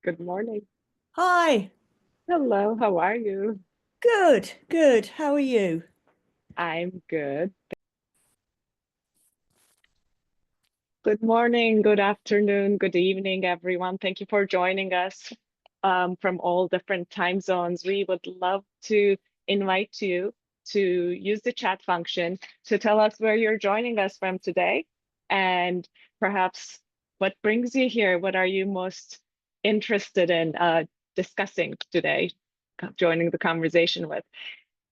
Good morning. Hi. Hello, how are you? Good, good. How are you? I'm good. Good morning, good afternoon, good evening, everyone. Thank you for joining us from all different time zones. We would love to invite you to use the chat function to tell us where you're joining us from today and perhaps what brings you here. What are you most interested in discussing today, joining the conversation with?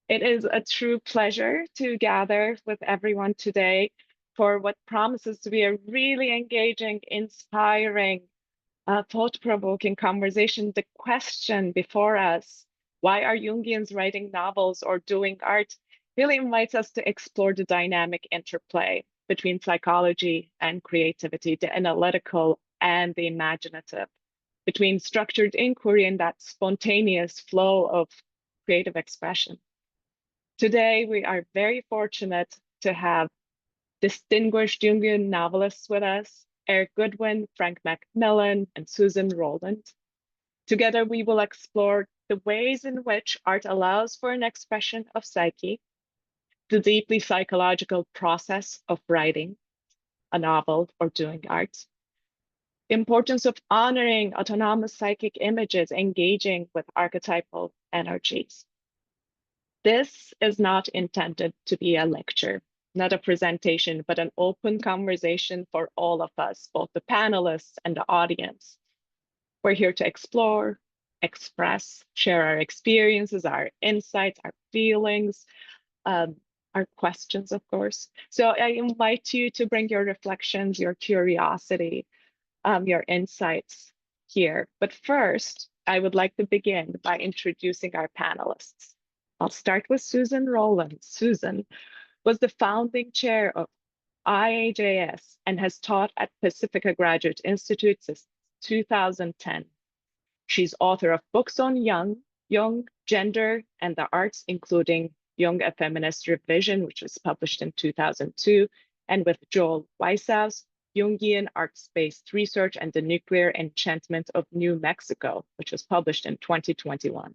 It is a true pleasure to gather with everyone today for what promises to be a really engaging, inspiring, thought-provoking conversation. The question before us, why are Jungians writing novels or doing art, really invites us to explore the dynamic interplay between psychology and creativity, the analytical and the imaginative, between structured inquiry and that spontaneous flow of creative expression. Today, we are very fortunate to have distinguished Jungian novelists with us, Eric Goodwin, Frank Macmillan, and Susan Rowland. Together, we will explore the ways in which art allows for an expression of psyche, the deeply psychological process of writing a novel or doing art, the importance of honoring autonomous psychic images, engaging with archetypal energies. This is not intended to be a lecture, not a presentation, but an open conversation for all of us, both the panelists and the audience. We're here to explore, express, share our experiences, our insights, our feelings, um, our questions, of course. So I invite you to bring your reflections, your curiosity, your insights here. But first, I would like to begin by introducing our panelists. I'll start with Susan Rowland. Susan was the founding chair of IAJS and has taught at Pacifica Graduate Institute since 2010. She's author of books on Jung, gender, and the arts, including Jung, A Feminist Revision, which was published in 2002, and with Joel Weishaus, Jungian Arts-Based Research and the Nuclear Enchantment of New Mexico, which was published in 2021.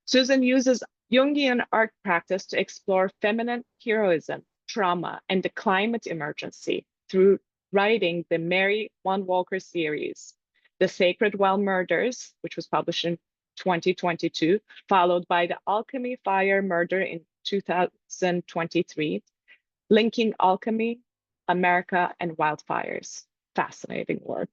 Susan uses Jungian art practice to explore feminine heroism, trauma, and the climate emergency through writing the Mary One Walker series, The Sacred Well Murders, which was published in 2022, followed by The Alchemy Fire Murder in 2023, linking alchemy, America, and wildfires. Fascinating work.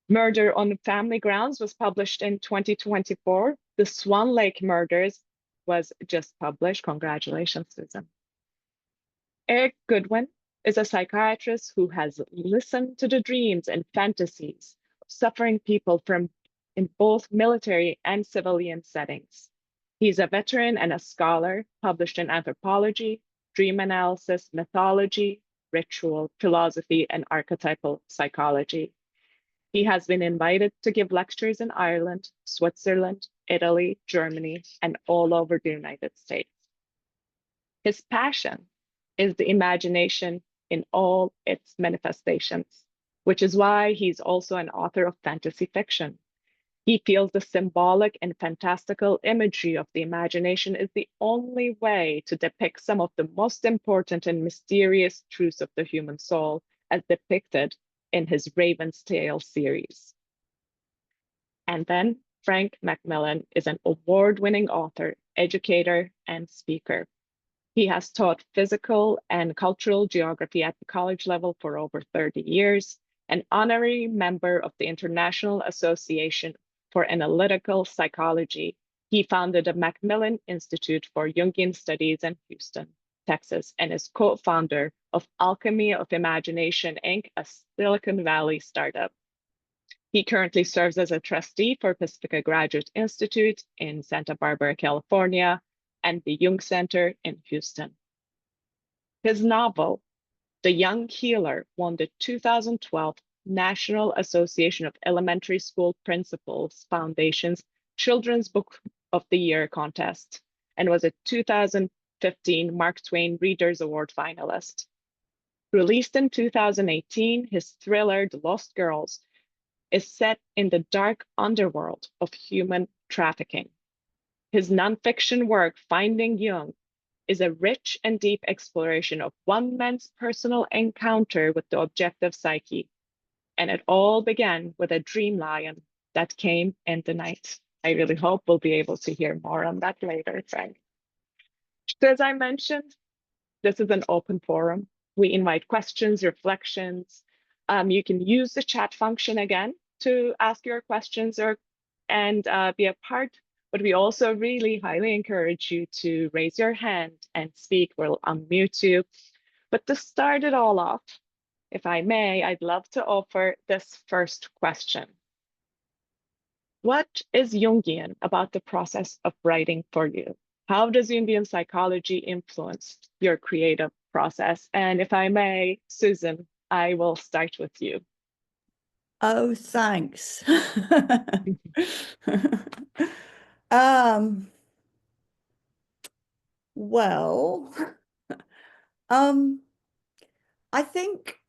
Murder on Family Grounds was published in 2024. The Swan Lake Murders was just published. Congratulations, Susan. Eric Goodwin is a psychiatrist who has listened to the dreams and fantasies of suffering people from in both military and civilian settings. He's a veteran and a scholar, published in anthropology, dream analysis, mythology, ritual, philosophy, and archetypal psychology. He has been invited to give lectures in Ireland, Switzerland, Italy, Germany, and all over the United States. His passion is the imagination in all its manifestations, which is why he's also an author of fantasy fiction. He feels the symbolic and fantastical imagery of the imagination is the only way to depict some of the most important and mysterious truths of the human soul, as depicted in his Raven's Tale series. And then Frank Macmillan is an award-winning author, educator, and speaker. He has taught physical and cultural geography at the college level for over 30 years, an honorary member of the International Association for Analytical Psychology. He founded the Macmillan Institute for Jungian Studies in Houston, Texas, and is co-founder of Alchemy of Imagination, Inc., a Silicon Valley startup. He currently serves as a trustee for Pacifica Graduate Institute in Santa Barbara, California, and the Jung Center in Houston. His novel, The Young Healer, won the 2012 National Association of Elementary School Principals Foundation's Children's Book of the Year contest and was a 2015 Mark Twain Readers Award finalist. Released in 2018, his thriller, The Lost Girls, is set in the dark underworld of human trafficking. His nonfiction work, Finding Jung, is a rich and deep exploration of one man's personal encounter with the objective psyche. And it all began with a dream lion that came in the night. I really hope we'll be able to hear more on that later, Frank. So as I mentioned, this is an open forum. We invite questions, reflections. You can use the chat function again to ask your questions and be a part. But we also really highly encourage you to raise your hand and speak. We'll unmute you. But to start it all off, if I may, I'd love to offer this first question. What is Jungian about the process of writing for you? How does Jungian psychology influence your creative process? And if I may, Susan, I will start with you. Oh, thanks. Um, well, I think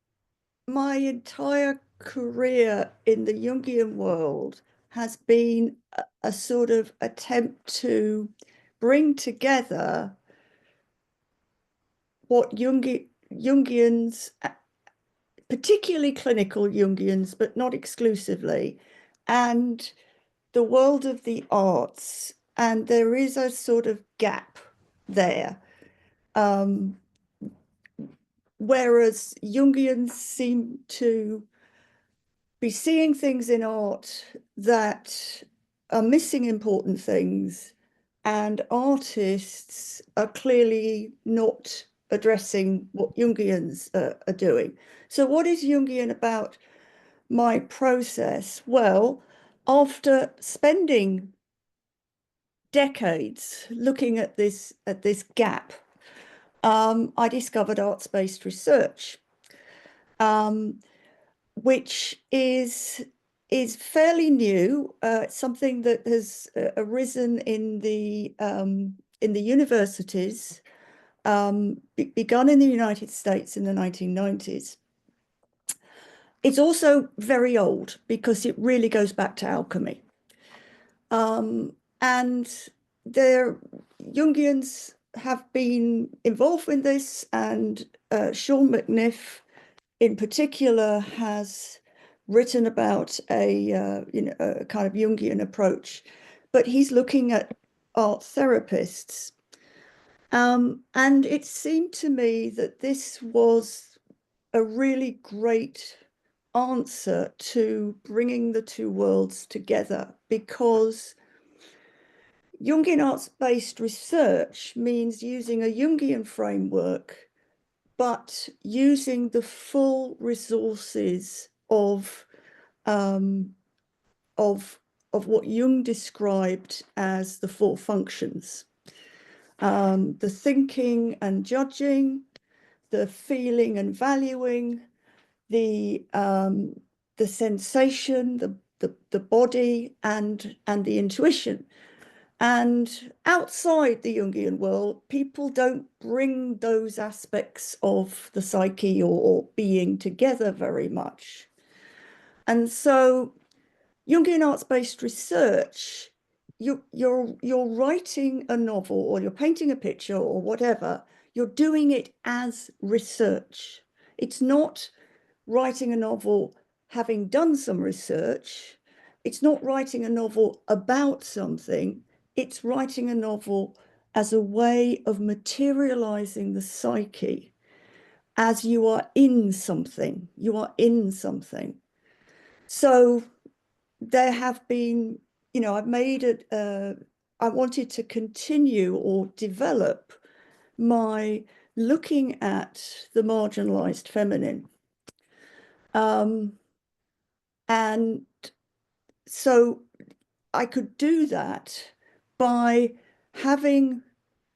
my entire career in the Jungian world has been a sort of attempt to bring together what Jungians, particularly clinical Jungians, but not exclusively, and the world of the arts. And there is a sort of gap there. Whereas Jungians seem to be seeing things in art that are missing important things, and artists are clearly not addressing what Jungians are doing. So what is Jungian about my process? Well, after spending decades looking at this gap, I discovered arts-based research, which is fairly new. It's something that has arisen in the universities, begun in the United States in the 1990s. It's also very old because it really goes back to alchemy. And there, Jungians have been involved in this, and Sean McNiff in particular has written about a kind of Jungian approach, but he's looking at art therapists. And it seemed to me that this was a really great answer to bringing the two worlds together, because Jungian arts-based research means using a Jungian framework, but using the full resources of what Jung described as the four functions: the thinking and judging, the feeling and valuing, the sensation, the body, and the intuition. And outside the Jungian world, people don't bring those aspects of the psyche or being together very much. And so Jungian arts-based research, you're writing a novel or you're painting a picture or whatever, you're doing it as research. It's not writing a novel having done some research. It's not writing a novel about something. It's writing a novel as a way of materializing the psyche as you are in something. You are in something. So there have been, I've made it, I wanted to continue or develop my looking at the marginalized feminine. And so I could do that by having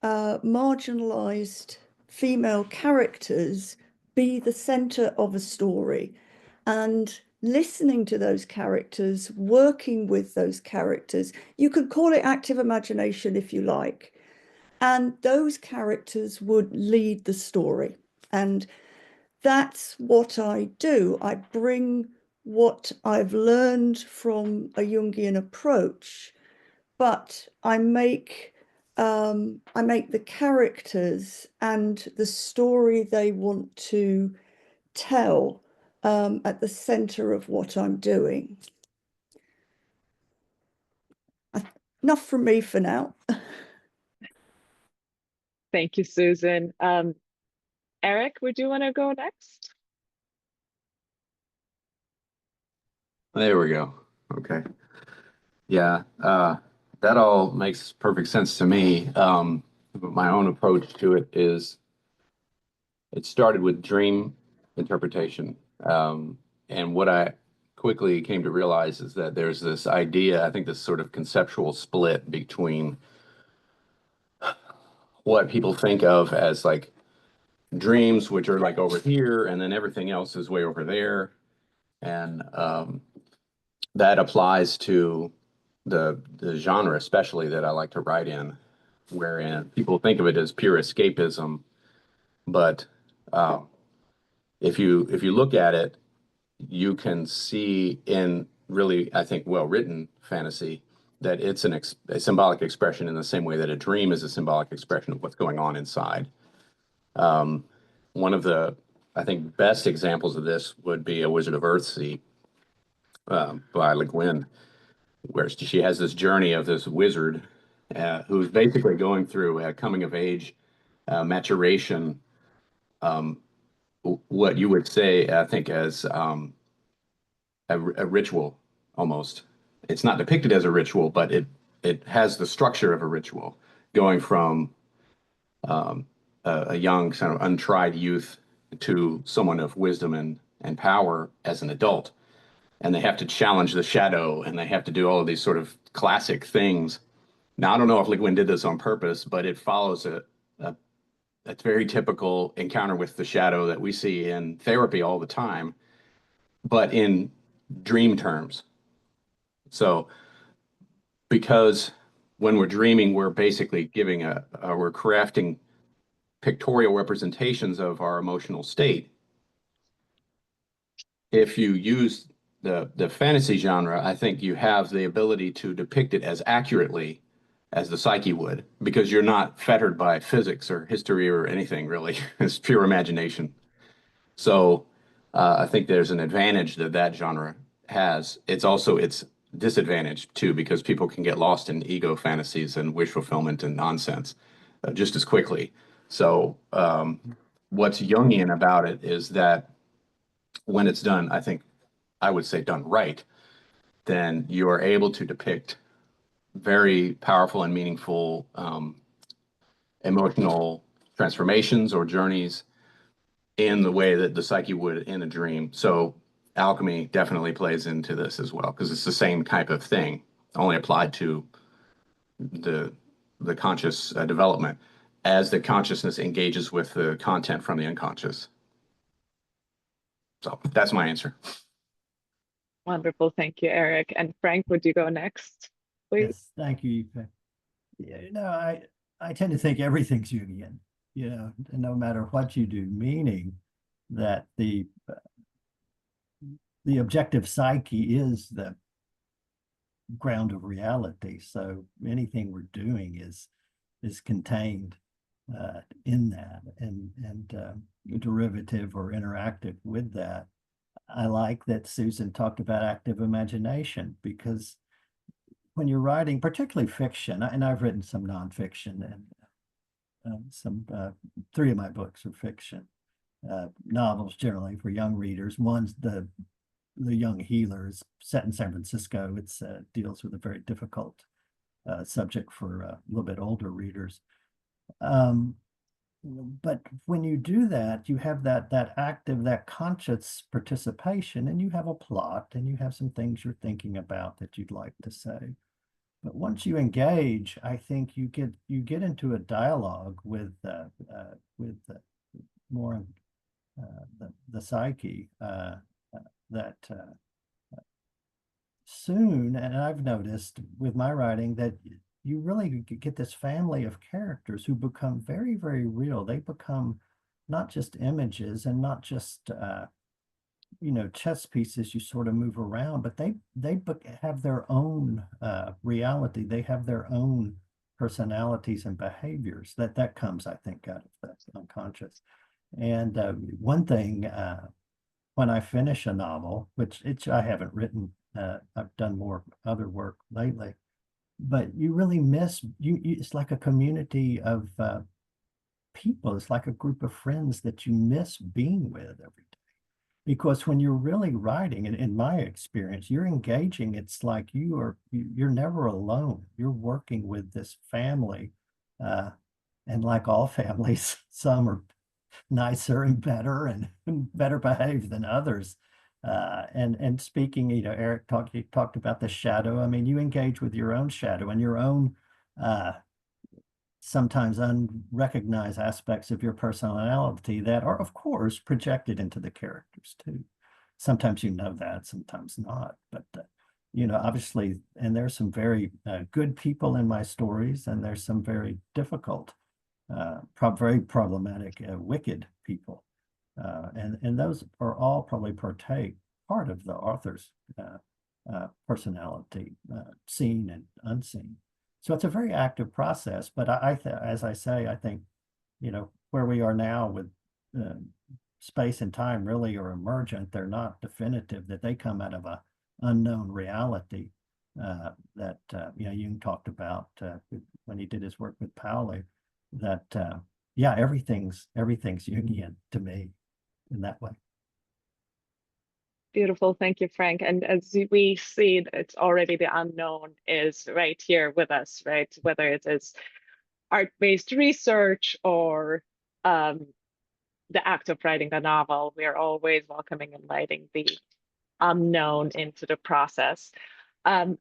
marginalized female characters be the center of a story, and listening to those characters, working with those characters. You could call it active imagination if you like. And those characters would lead the story. And that's what I do. I bring what I've learned from a Jungian approach, but I make the characters and the story they want to tell at the center of what I'm doing. Enough from me for now. Thank you, Susan. Eric, would you want to go next? There we go. Okay. Yeah, that all makes perfect sense to me. My own approach to it is it started with dream interpretation. And what I quickly came to realize is that there's this idea, I think this sort of conceptual split between what people think of as like dreams, which are like over here, and then everything else is way over there. And that applies to the genre, especially that I like to write in, wherein people think of it as pure escapism. But if you look at it, you can see in really, I think, well-written fantasy that it's a symbolic expression in the same way that a dream is a symbolic expression of what's going on inside. One of the, I think, best examples of this would be A Wizard of Earthsea by Le Guin, where she has this journey of this wizard who's basically going through a coming of age maturation, what you would say, I think, as a ritual almost. It's not depicted as a ritual, but it has the structure of a ritual, going from a young, kind of untried youth to someone of wisdom and power as an adult. And they have to challenge the shadow, and they have to do all of these sort of classic things. Now, I don't know if Le Guin did this on purpose, but it follows a very typical encounter with the shadow that we see in therapy all the time, but in dream terms. So, because when we're dreaming, we're basically we're crafting pictorial representations of our emotional state. If you use the fantasy genre, I think you have the ability to depict it as accurately as the psyche would, because you're not fettered by physics or history or anything really. It's pure imagination. So I think there's an advantage that that genre has. It's also its disadvantage too, because people can get lost in ego fantasies and wish fulfillment and nonsense just as quickly. So what's Jungian about it is that when it's done, I think I would say done right, then you are able to depict very powerful and meaningful emotional transformations or journeys in the way that the psyche would in a dream. So alchemy definitely plays into this as well, because it's the same type of thing, only applied to the conscious development as the consciousness engages with the content from the unconscious. So that's my answer. Wonderful. Thank you, Eric. And Frank, would you go next, please? Yes, thank you. Yeah, I tend to think everything's Jungian, no matter what you do, meaning that the objective psyche is the ground of reality. So anything we're doing is contained in that and derivative or interactive with that. I like that Susan talked about active imagination, because when you're writing, particularly fiction, and I've written some nonfiction, and three of my books are fiction, novels generally for young readers. One's the Young Healer, is set in San Francisco. It deals with a very difficult subject for a little bit older readers. But when you do that, you have that active, that conscious participation, and you have a plot, and you have some things you're thinking about that you'd like to say. But once you engage, I think you get into a dialogue with more the psyche that soon, and I've noticed with my writing that you really get this family of characters who become very, very real. They become not just images and not just chess pieces you sort of move around, but they have their own reality. They have their own personalities and behaviors that comes, I think, out of the unconscious. And one thing, when I finish a novel, which I haven't written, I've done more other work lately, but you really miss it's like a community of people. It's like a group of friends that you miss being with every day. Because when you're really writing, and in my experience, you're engaging, it's like you're never alone. You're working with this family. And like all families, some are nicer and better and better behaved than others. And speaking, Eric talked about the shadow. I mean, you engage with your own shadow and your own sometimes unrecognized aspects of your personality that are, of course, projected into the characters too. Sometimes you know that, sometimes not. But obviously, and there's some very good people in my stories, and there's some very difficult, very problematic, wicked people. And those are all probably part of the author's personality, seen and unseen. So it's a very active process. But as I say, I think, where we are now with space and time really are emergent. They're not definitive, that they come out of a unknown reality that Jung talked about when he did his work with Pauli, that everything's Jungian to me in that way. Beautiful. Thank you, Frank. And as we see, it's already the unknown is right here with us, right? Whether it is art-based research or the act of writing a novel, we are always welcoming and inviting the unknown into the process. I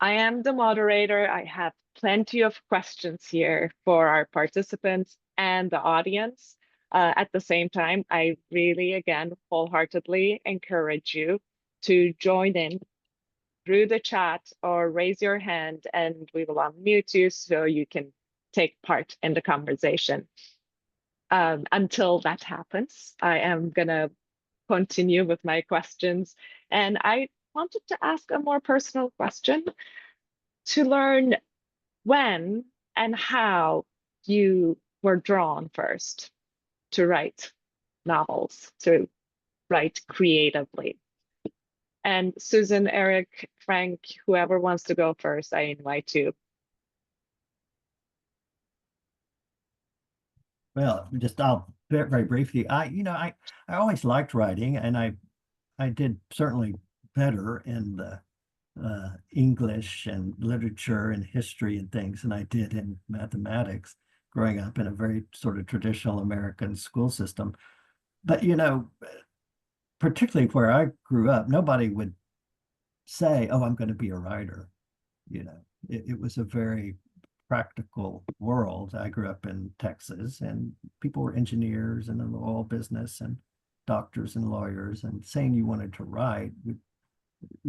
am the moderator. I have plenty of questions here for our participants and the audience. At the same time, I really, again, wholeheartedly encourage you to join in through the chat or raise your hand, and we will unmute you so you can take part in the conversation. Until that happens, I am going to continue with my questions. And I wanted to ask a more personal question to learn when and how you were drawn first to write novels, to write creatively. And Susan, Eric, Frank, whoever wants to go first, I invite you. Well, I'll very briefly. I always liked writing, and I did certainly better in the English and literature and history and things than I did in mathematics, growing up in a very sort of traditional American school system. But, particularly where I grew up, nobody would say, oh, I'm going to be a writer. It was a very practical world. I grew up in Texas, and people were engineers and in the oil business and doctors and lawyers, and saying you wanted to write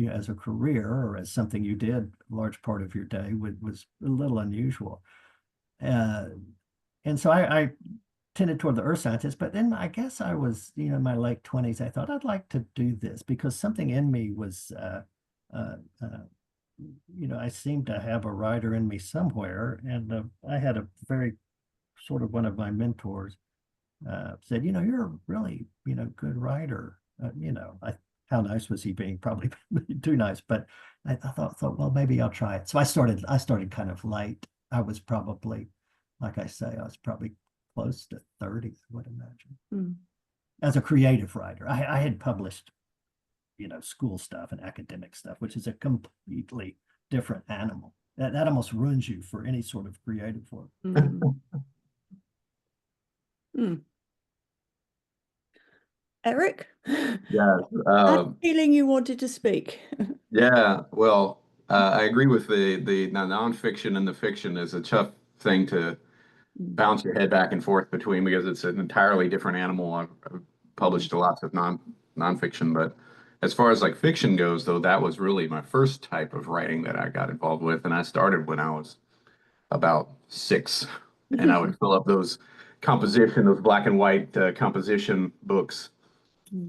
as a career or as something you did a large part of your day was a little unusual. And so I tended toward the earth sciences, but then I guess I was, in my late 20s, I thought I'd like to do this because something in me was, I seemed to have a writer in me somewhere. And I had a very sort of one of my mentors said, you're a really, good writer. How nice was he being? Probably too nice, but I thought, well, maybe I'll try it. So I started kind of late. I was probably, like I say, I was probably close to 30, I would imagine. As a creative writer. I had published, school stuff and academic stuff, which is a completely different animal. That almost ruins you for any sort of creative work. Eric? Yeah. I'm feeling you wanted to speak. Yeah. Well, I agree with the nonfiction and the fiction is a tough thing to bounce your head back and forth between because it's an entirely different animal. I've published lots of nonfiction, but as far as like fiction goes, though, that was really my first type of writing that I got involved with, and I started when I was about 6, and I would fill up those black and white composition books,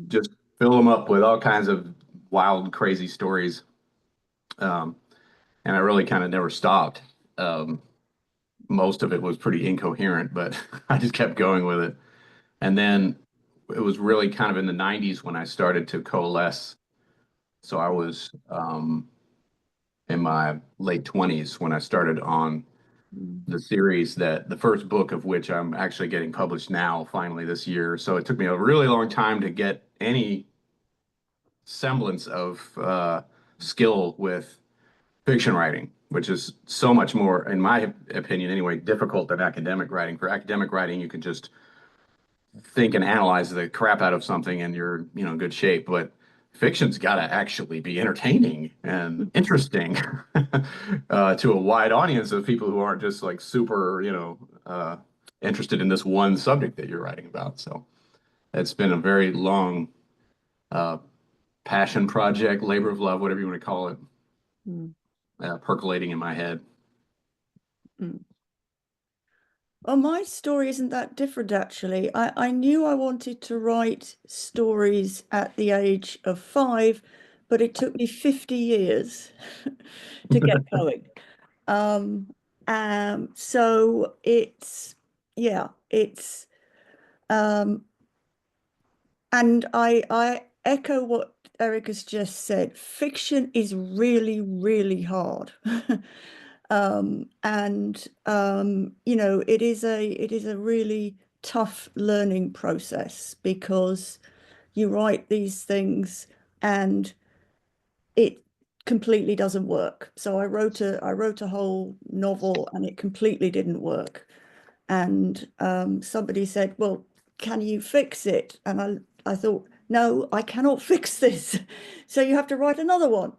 just fill them up with all kinds of wild, crazy stories. And I really kind of never stopped. Most of it was pretty incoherent, but I just kept going with it. And then it was really kind of in the 90s when I started to coalesce. So I was in my late 20s when I started on the series, that the first book of which I'm actually getting published now, finally this year. So it took me a really long time to get any semblance of skill with fiction writing, which is so much more, in my opinion anyway, difficult than academic writing. For academic writing, you can just think and analyze the crap out of something and you're, in good shape. But fiction's got to actually be entertaining and interesting to a wide audience of people who aren't just like super, interested in this one subject that you're writing about. So it's been a very long passion project, labor of love, whatever you want to call it, percolating in my head. Well, my story isn't that different, actually. I knew I wanted to write stories at the age of 5, but it took me 50 years to get going. So and I echo what Eric has just said. Fiction is really, really hard. It is a really tough learning process, because you write these things and it completely doesn't work. So I wrote a whole novel and it completely didn't work. And somebody said, well, can you fix it? And I thought, no, I cannot fix this. So you have to write another one.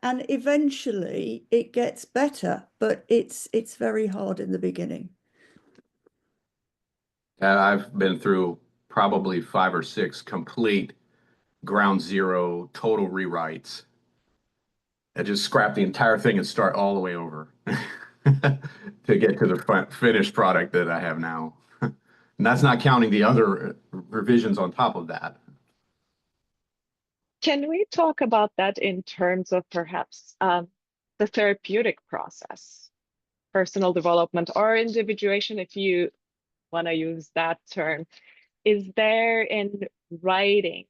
And eventually it gets better, but it's very hard in the beginning. I've been through probably 5 or 6 complete ground zero, total rewrites. I just scrap the entire thing and start all the way over to get to the finished product that I have now. And that's not counting the other revisions on top of that. Can we talk about that in terms of perhaps the therapeutic process, personal development or individuation, if you want to use that term? Is there in writing,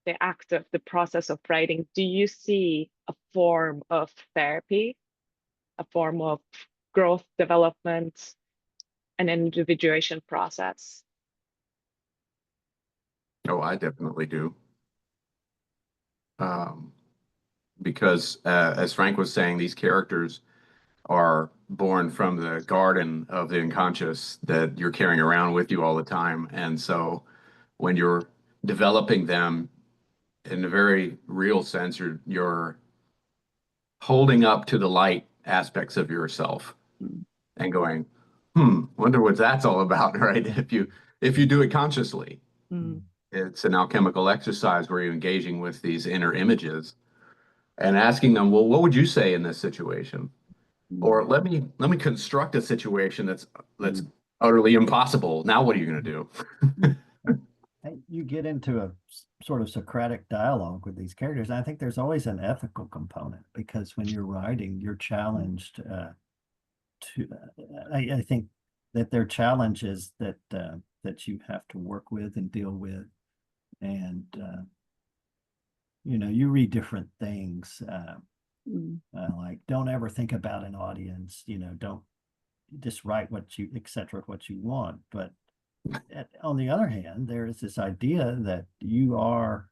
the process of writing, do you see a form of therapy, a form of growth, development, an individuation process? Oh, I definitely do. Because as Frank was saying, these characters are born from the garden of the unconscious that you're carrying around with you all the time. And so when you're developing them in a very real sense, you're holding up to the light aspects of yourself and going, wonder what that's all about, right? If you do it consciously. It's an alchemical exercise where you're engaging with these inner images and asking them, well, what would you say in this situation? Or let me construct a situation that's utterly impossible. Now what are you going to do? You get into a sort of Socratic dialogue with these characters. And I think there's always an ethical component, because when you're writing, you're challenged to. I think that there are challenges that you have to work with and deal with, and you read different things. Like, don't ever think about an audience. Don't just write what you want, but on the other hand, there is this idea that you are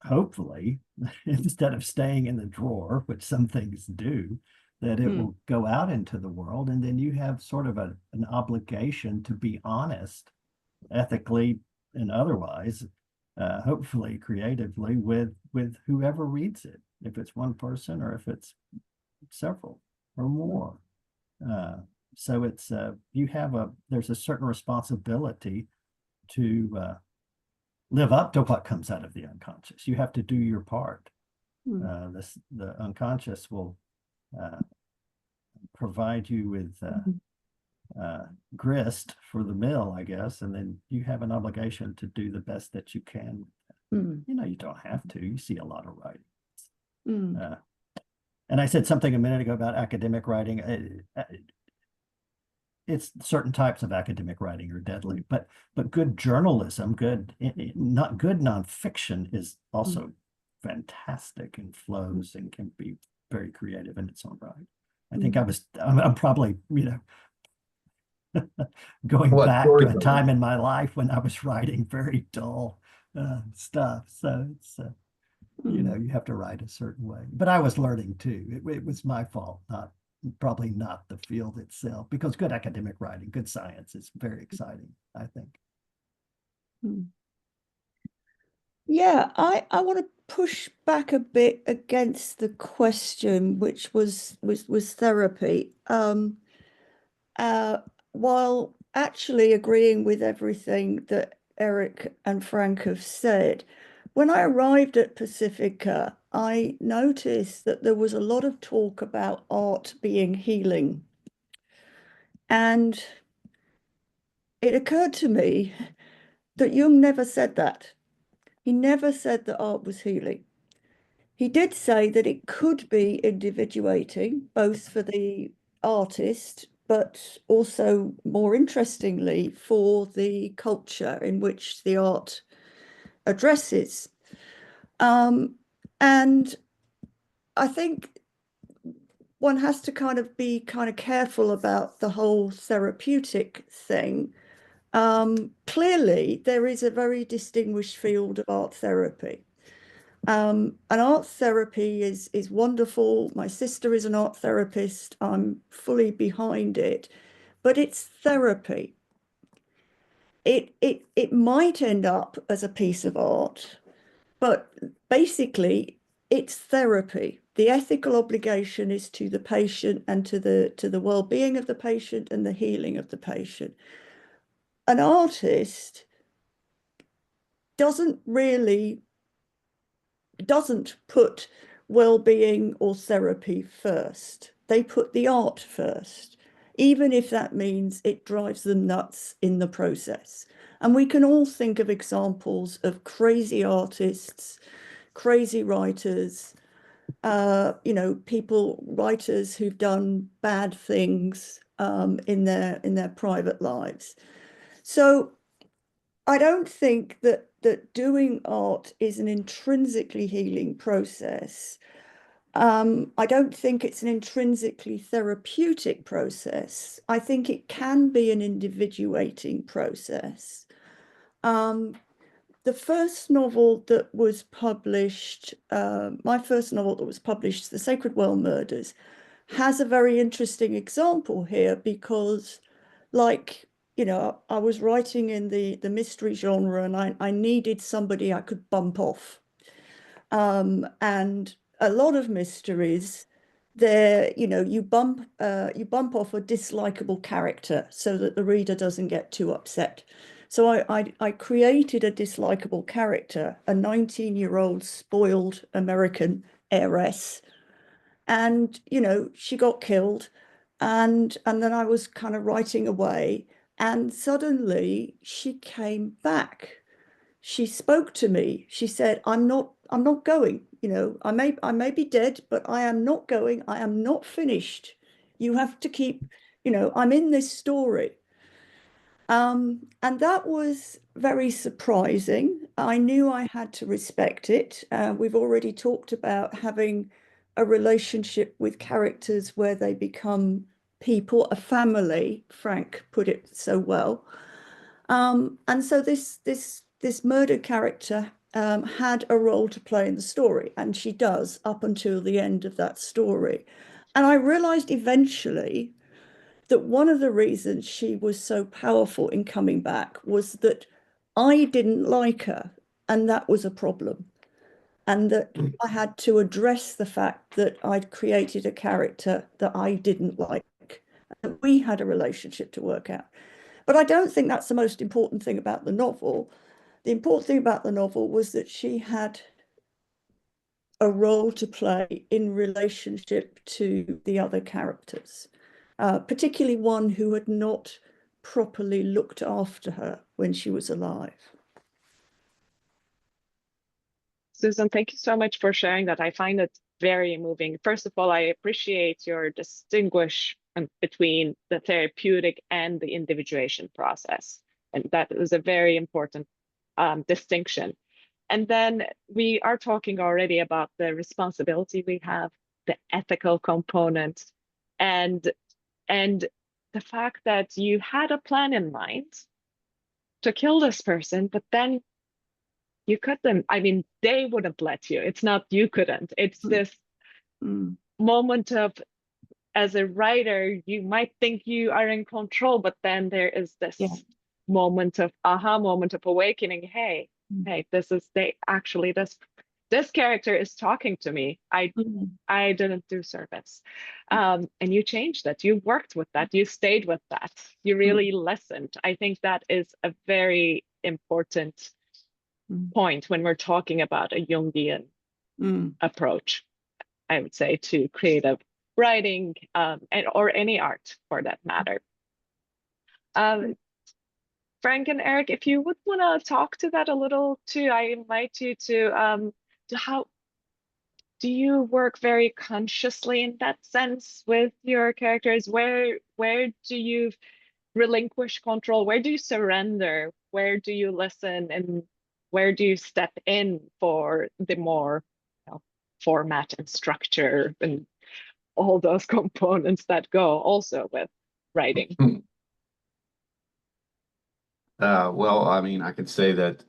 hopefully, instead of staying in the drawer, which some things do, that it will go out into the world, and then you have sort of an obligation to be honest, ethically and otherwise, hopefully creatively, with whoever reads it, if it's one person or if it's several or more. So it's there's a certain responsibility to live up to what comes out of the unconscious. You have to do your part. The unconscious will provide you with grist for the mill, I guess, and then you have an obligation to do the best that you can. Mm. You know, you don't have to. You see a lot of writing. Mm. And I said something a minute ago about academic writing. It's certain types of academic writing are deadly, but good journalism, good nonfiction is also fantastic and flows and can be very creative in its own right. I think I'm probably, you know, going What back to a storytelling? time in my life when I was writing very dull stuff. So it's, you know, you have to write a certain way. But I was learning too. It was my fault, probably not the field itself, because good academic writing, good science is very exciting, I think. Yeah, I want to push back a bit against the question, which was therapy. While actually agreeing with everything that Eric and Frank have said, when I arrived at Pacifica, I noticed that there was a lot of talk about art being healing. And it occurred to me that Jung never said that. He never said that art was healing. He did say that it could be individuating, both for the artist, but also more interestingly for the culture in which the art addresses. And I think one has to kind of be kind of careful about the whole therapeutic thing. Clearly, there is a very distinguished field of art therapy. And art therapy is wonderful. My sister is an art therapist. I'm fully behind it, but it's therapy. It might end up as a piece of art, but basically it's therapy. The ethical obligation is to the patient and to the well-being of the patient and the healing of the patient. An artist doesn't put well-being or therapy first. They put the art first, even if that means it drives them nuts in the process. And we can all think of examples of crazy artists, crazy writers, you know, writers who've done bad things in their private lives. So I don't think that doing art is an intrinsically healing process. I don't think it's an intrinsically therapeutic process. I think it can be an individuating process. The first novel that was published, my first novel that was published, The Sacred Well Murders, has a very interesting example here because, like, you know, I was writing in the mystery genre and I needed somebody I could bump off. And a lot of mysteries, there, you know, you bump off a dislikable character so that the reader doesn't get too upset. So I created a dislikable character, a 19-year-old spoiled American heiress. And, you know, she got killed. And then I was kind of writing away. And suddenly she came back. She spoke to me. She said, I'm not going. You know, I may be dead, but I am not going. I am not finished. You have to keep, you know, I'm in this story. And that was very surprising. I knew I had to respect it. We've already talked about having a relationship with characters where they become people, a family. Frank put it so well. And so this murdered character had a role to play in the story, and she does up until the end of that story. And I realized eventually that one of the reasons she was so powerful in coming back was that I didn't like her, and that was a problem. And that I had to address the fact that I'd created a character that I didn't like, that we had a relationship to work out. But I don't think that's the most important thing about the novel. The important thing about the novel was that she had a role to play in relationship to the other characters. particularly one who had not properly looked after her when she was alive. Susan, thank you so much for sharing that. I find it very moving. First of all, I appreciate your distinguish between the therapeutic and the individuation process. And that is a very important distinction. And then we are talking already about the responsibility we have, the ethical component, and the fact that you had a plan in mind to kill this person, but then you couldn't. I mean, they wouldn't let you. It's not you couldn't. It's this moment of, as a writer, you might think you are in control, but then there is this moment of aha, moment of awakening. Hey, this is this character is talking to me. I didn't do service. And you changed that. You worked with that. You stayed with that. You really listened. I think that is a very important point when we're talking about a Jungian approach, I would say, to creative writing or any art for that matter. Frank and Eric, if you would want to talk to that a little too, I invite you to how do you work very consciously in that sense with your characters? Where do you relinquish control? Where do you surrender? Where do you listen? And where do you step in for the more format and structure and all those components that go also with writing? Well, I mean, I could say that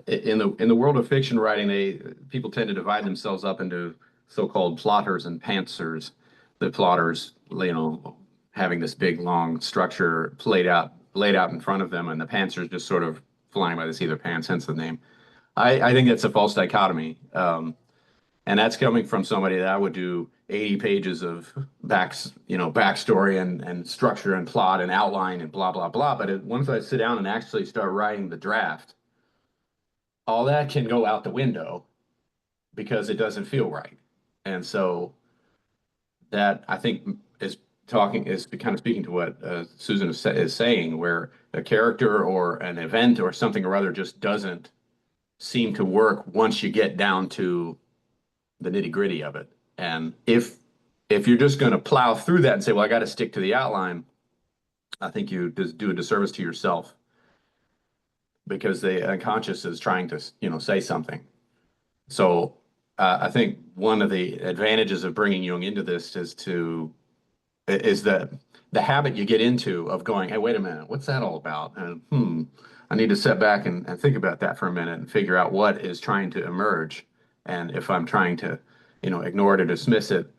in the world of fiction writing, people tend to divide themselves up into so-called plotters and pantsers. The plotters, having this big long structure laid out in front of them, and the pantsers just sort of flying by the seat of their pants, hence the name. I think that's a false dichotomy. And that's coming from somebody that would do 80 pages of backstory and structure and plot and outline and blah, blah, blah. But once I sit down and actually start writing the draft, all that can go out the window because it doesn't feel right. And so that, I think, is kind of speaking to what Susan is saying, where a character or an event or something or other just doesn't seem to work once you get down to the nitty-gritty of it. And if you're just going to plow through that and say, well, I got to stick to the outline, I think you just do a disservice to yourself, because the unconscious is trying to say something. So I think one of the advantages of bringing Jung into this is the habit you get into of going, hey, wait a minute, what's that all about? And I need to step back and think about that for a minute and figure out what is trying to emerge. And if I'm trying to ignore it or dismiss it,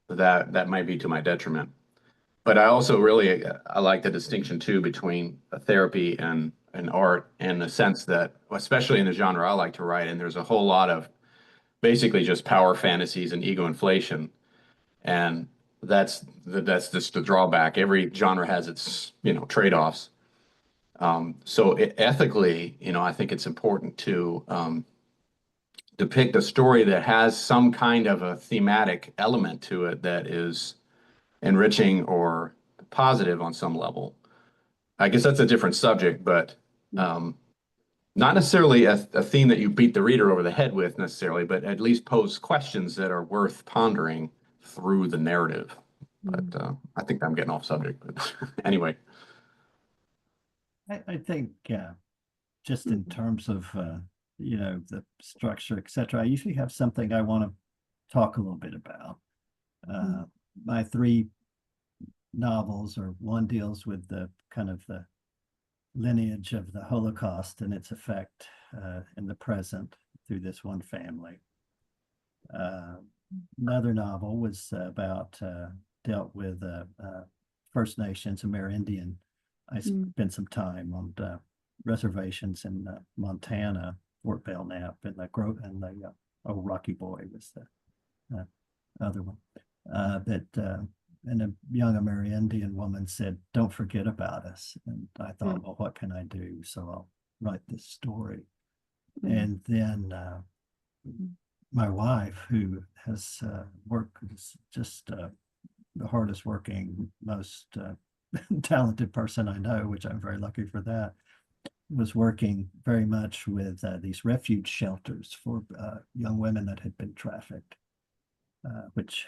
that might be to my detriment. But I also I like the distinction too between therapy and art, in the sense that, especially in the genre I like to write in, there's a whole lot of basically just power fantasies and ego inflation. And that's just the drawback. Every genre has its trade-offs. So ethically, I think it's important to depict a story that has some kind of a thematic element to it that is enriching or positive on some level. I guess that's a different subject, but not necessarily a theme that you beat the reader over the head with necessarily, but at least pose questions that are worth pondering through the narrative. But I think I'm getting off subject, but anyway. I think just in terms of the structure, etc., I usually have something I want to talk a little bit about. My 3 novels, or one deals with the kind of the lineage of the Holocaust and its effect in the present through this one family. Another novel was dealt with First Nations, Amerindian. I spent some time on reservations in Montana, Fort Belknap, and the old Rocky Boy was the other one. And a young Amerindian woman said, "Don't forget about us." And I thought, well, what can I do? So I'll write this story. And then my wife, who has worked, is just the hardest working, most talented person I know, which I'm very lucky for that, was working very much with these refuge shelters for young women that had been trafficked, which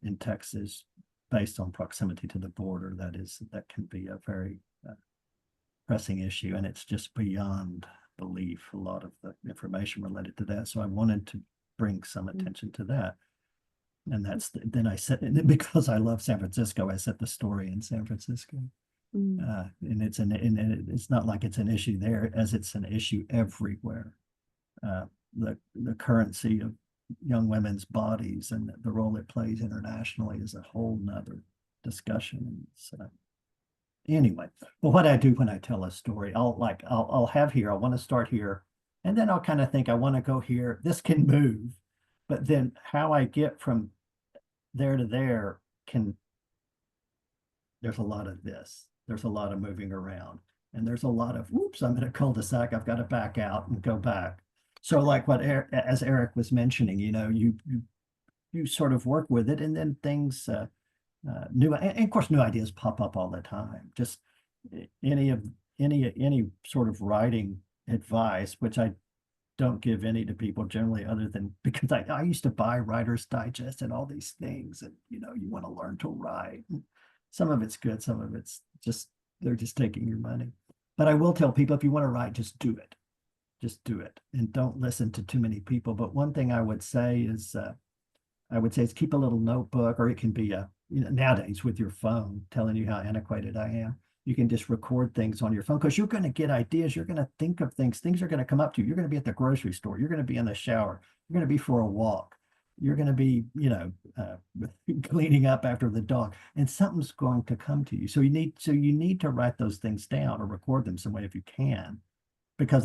in Texas, based on proximity to the border, that can be a very pressing issue, and it's just beyond belief, a lot of the information related to that. So I wanted to bring some attention to that. And then I said, because I love San Francisco, I set the story in San Francisco. And it's not like it's an issue there, as it's an issue everywhere. The currency of young women's bodies and the role it plays internationally is a whole nother discussion. So anyway, well, what I do when I tell a story, I'll have here, I want to start here, and then I'll kind of think I want to go here. This can move, but then how I get from there to there there's a lot of this. There's a lot of moving around, and there's a lot of, whoops, I'm in a cul-de-sac. I've got to back out and go back. So like as Eric was mentioning, you sort of work with it, and then things, and of course, new ideas pop up all the time. Just any sort of writing advice, which I don't give any to people generally, other than because I used to buy Writer's Digest and all these things, and you want to learn to write. Some of it's good, some of it's just, they're just taking your money. But I will tell people, if you want to write, just do it. Just do it, and don't listen to too many people. But one thing I would say is keep a little notebook, or it can be nowadays with your phone, telling you how antiquated I am. You can just record things on your phone, because you're going to get ideas. You're going to think of things. Things are going to come up to you. You're going to be at the grocery store. You're going to be in the shower. You're going to be for a walk. You're going to be, cleaning up after the dog, and something's going to come to you. So you need to write those things down or record them some way if you can, because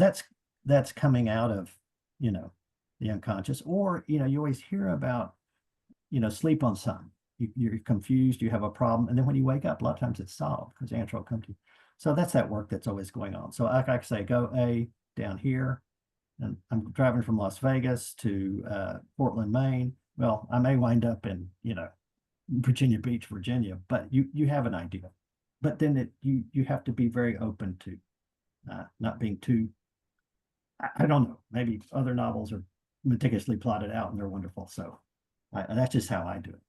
that's coming out of, the unconscious. Or, you always hear about, sleep on something. You're confused, you have a problem, and then when you wake up, a lot of times it's solved because the answer will come to you. So that's that work that's always going on. So like I say, go down here, and I'm driving from Las Vegas to Portland, Maine. Well, I may wind up in, Virginia Beach, Virginia, but you have an idea. But then you have to be very open to not being too, I don't know, maybe other novels are meticulously plotted out and they're wonderful. So that's just how I do it.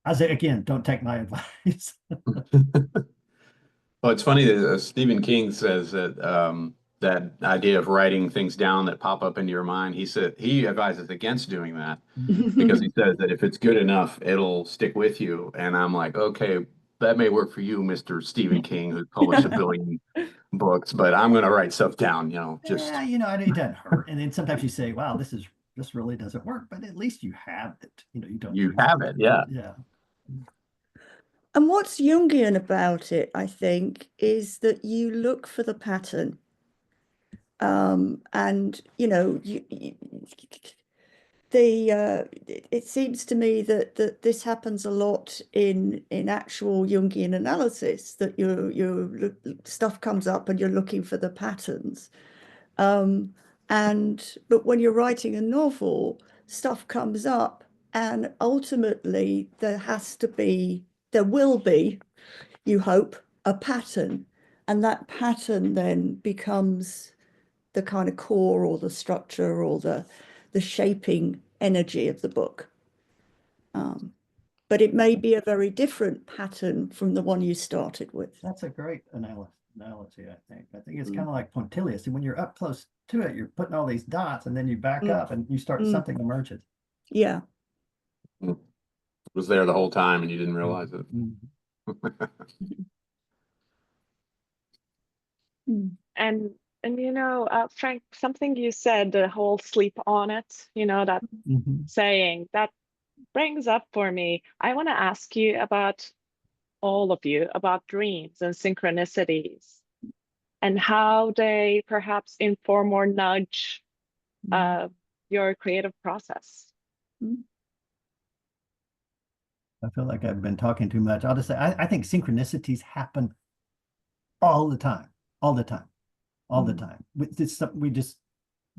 I say, again, don't take my advice. Well, it's funny that Stephen King says that that idea of writing things down that pop up into your mind, he said he advises against doing that because he says that if it's good enough, it'll stick with you. And I'm like, okay, that may work for you, Mr. Stephen King, who's published a billion books, but I'm going to write stuff down, just. Yeah, it doesn't hurt. And then sometimes you say, wow, this really doesn't work, but at least you have it. You have it, yeah. Yeah. And what's Jungian about it, I think, is that you look for the pattern. And it seems to me that this happens a lot in actual Jungian analysis, that your stuff comes up and you're looking for the patterns. But when you're writing a novel, stuff comes up, and ultimately there will be, you hope, a pattern, and that pattern then becomes the kind of core or the structure or the shaping energy of the book. But it may be a very different pattern from the one you started with. That's a great analogy, I think. I think it's kind of like Pontilius. And when you're up close to it, you're putting all these dots, and then you back up and you start, something emerges. Yeah. It was there the whole time and you didn't realize it. And Frank, something you said, the whole sleep on it, that saying, that brings up for me, I want to ask you about all of you, about dreams and synchronicities and how they perhaps inform or nudge your creative process. I feel like I've been talking too much. I'll just say, I think synchronicities happen all the time.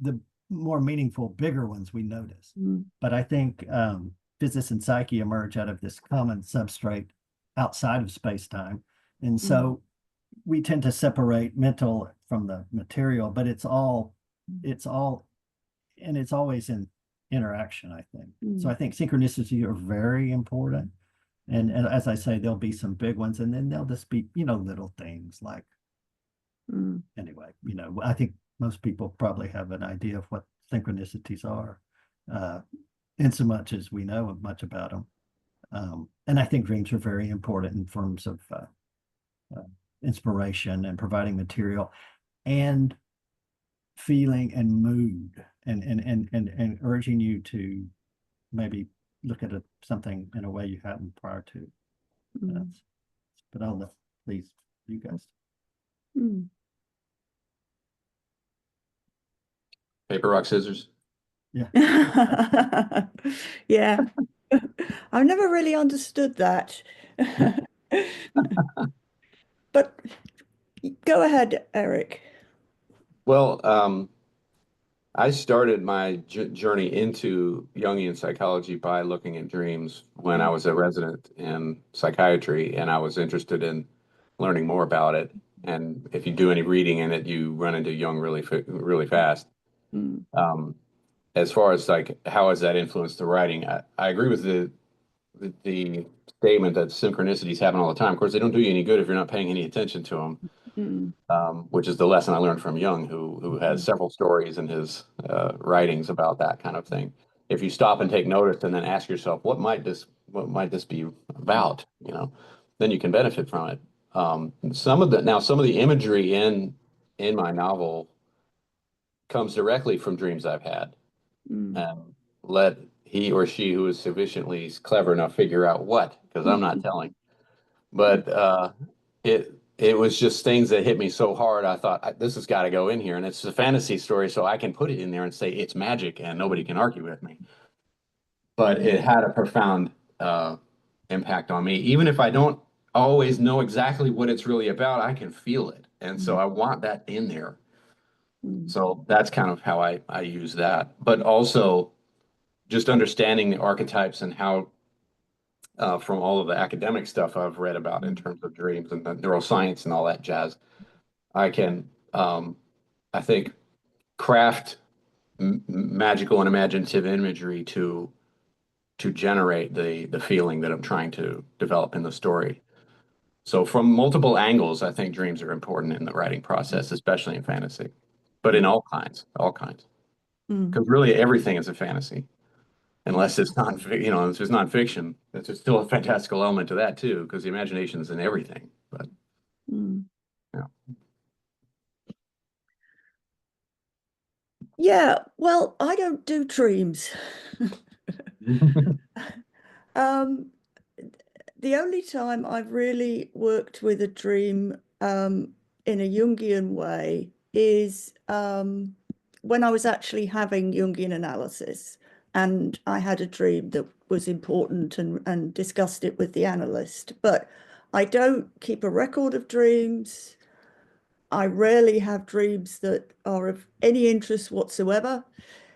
The more meaningful, bigger ones we notice. But I think physics and psyche emerge out of this common substrate outside of space-time. And so we tend to separate mental from the material, but it's always in interaction, I think. So I think synchronicity are very important. And as I say, there'll be some big ones, and then there'll just be, little things like, anyway, I think most people probably have an idea of what synchronicities are, in so much as we know much about them. And I think dreams are very important in terms of inspiration and providing material and feeling and mood and urging you to maybe look at something in a way you hadn't prior to. But I'll let, please, you guys. Paper, rock, scissors. Yeah. Yeah. I've never really understood that. But go ahead, Eric. Well, I started my journey into Jungian psychology by looking at dreams when I was a resident in psychiatry, and I was interested in learning more about it. And if you do any reading in it, you run into Jung really fast. As far as like how has that influenced the writing, I agree with the statement that synchronicities happen all the time. Of course, they don't do you any good if you're not paying any attention to them. Which is the lesson I learned from Jung, who has several stories in his writings about that kind of thing. If you stop and take notice and then ask yourself, what might this be about, then you can benefit from it. Some of the imagery in my novel comes directly from dreams I've had. Let he or she who is sufficiently clever enough figure out what, because I'm not telling. But it was just things that hit me so hard. I thought, this has got to go in here. And it's a fantasy story, so I can put it in there and say it's magic and nobody can argue with me. But it had a profound impact on me. Even if I don't always know exactly what it's really about, I can feel it. And so I want that in there. So that's kind of how I use that. But also just understanding the archetypes and how from all of the academic stuff I've read about in terms of dreams and the neuroscience and all that jazz, I can, I think, craft magical and imaginative imagery to generate the feeling that I'm trying to develop in the story. So from multiple angles, I think dreams are important in the writing process, especially in fantasy, but in all kinds. Because really everything is a fantasy. Unless it's not, if it's nonfiction, there's still a fantastical element to that too, because the imagination is in everything. But yeah, well, I don't do dreams. The only time I've really worked with a dream in a Jungian way is when I was actually having Jungian analysis. And I had a dream that was important and discussed it with the analyst. But I don't keep a record of dreams. I rarely have dreams that are of any interest whatsoever.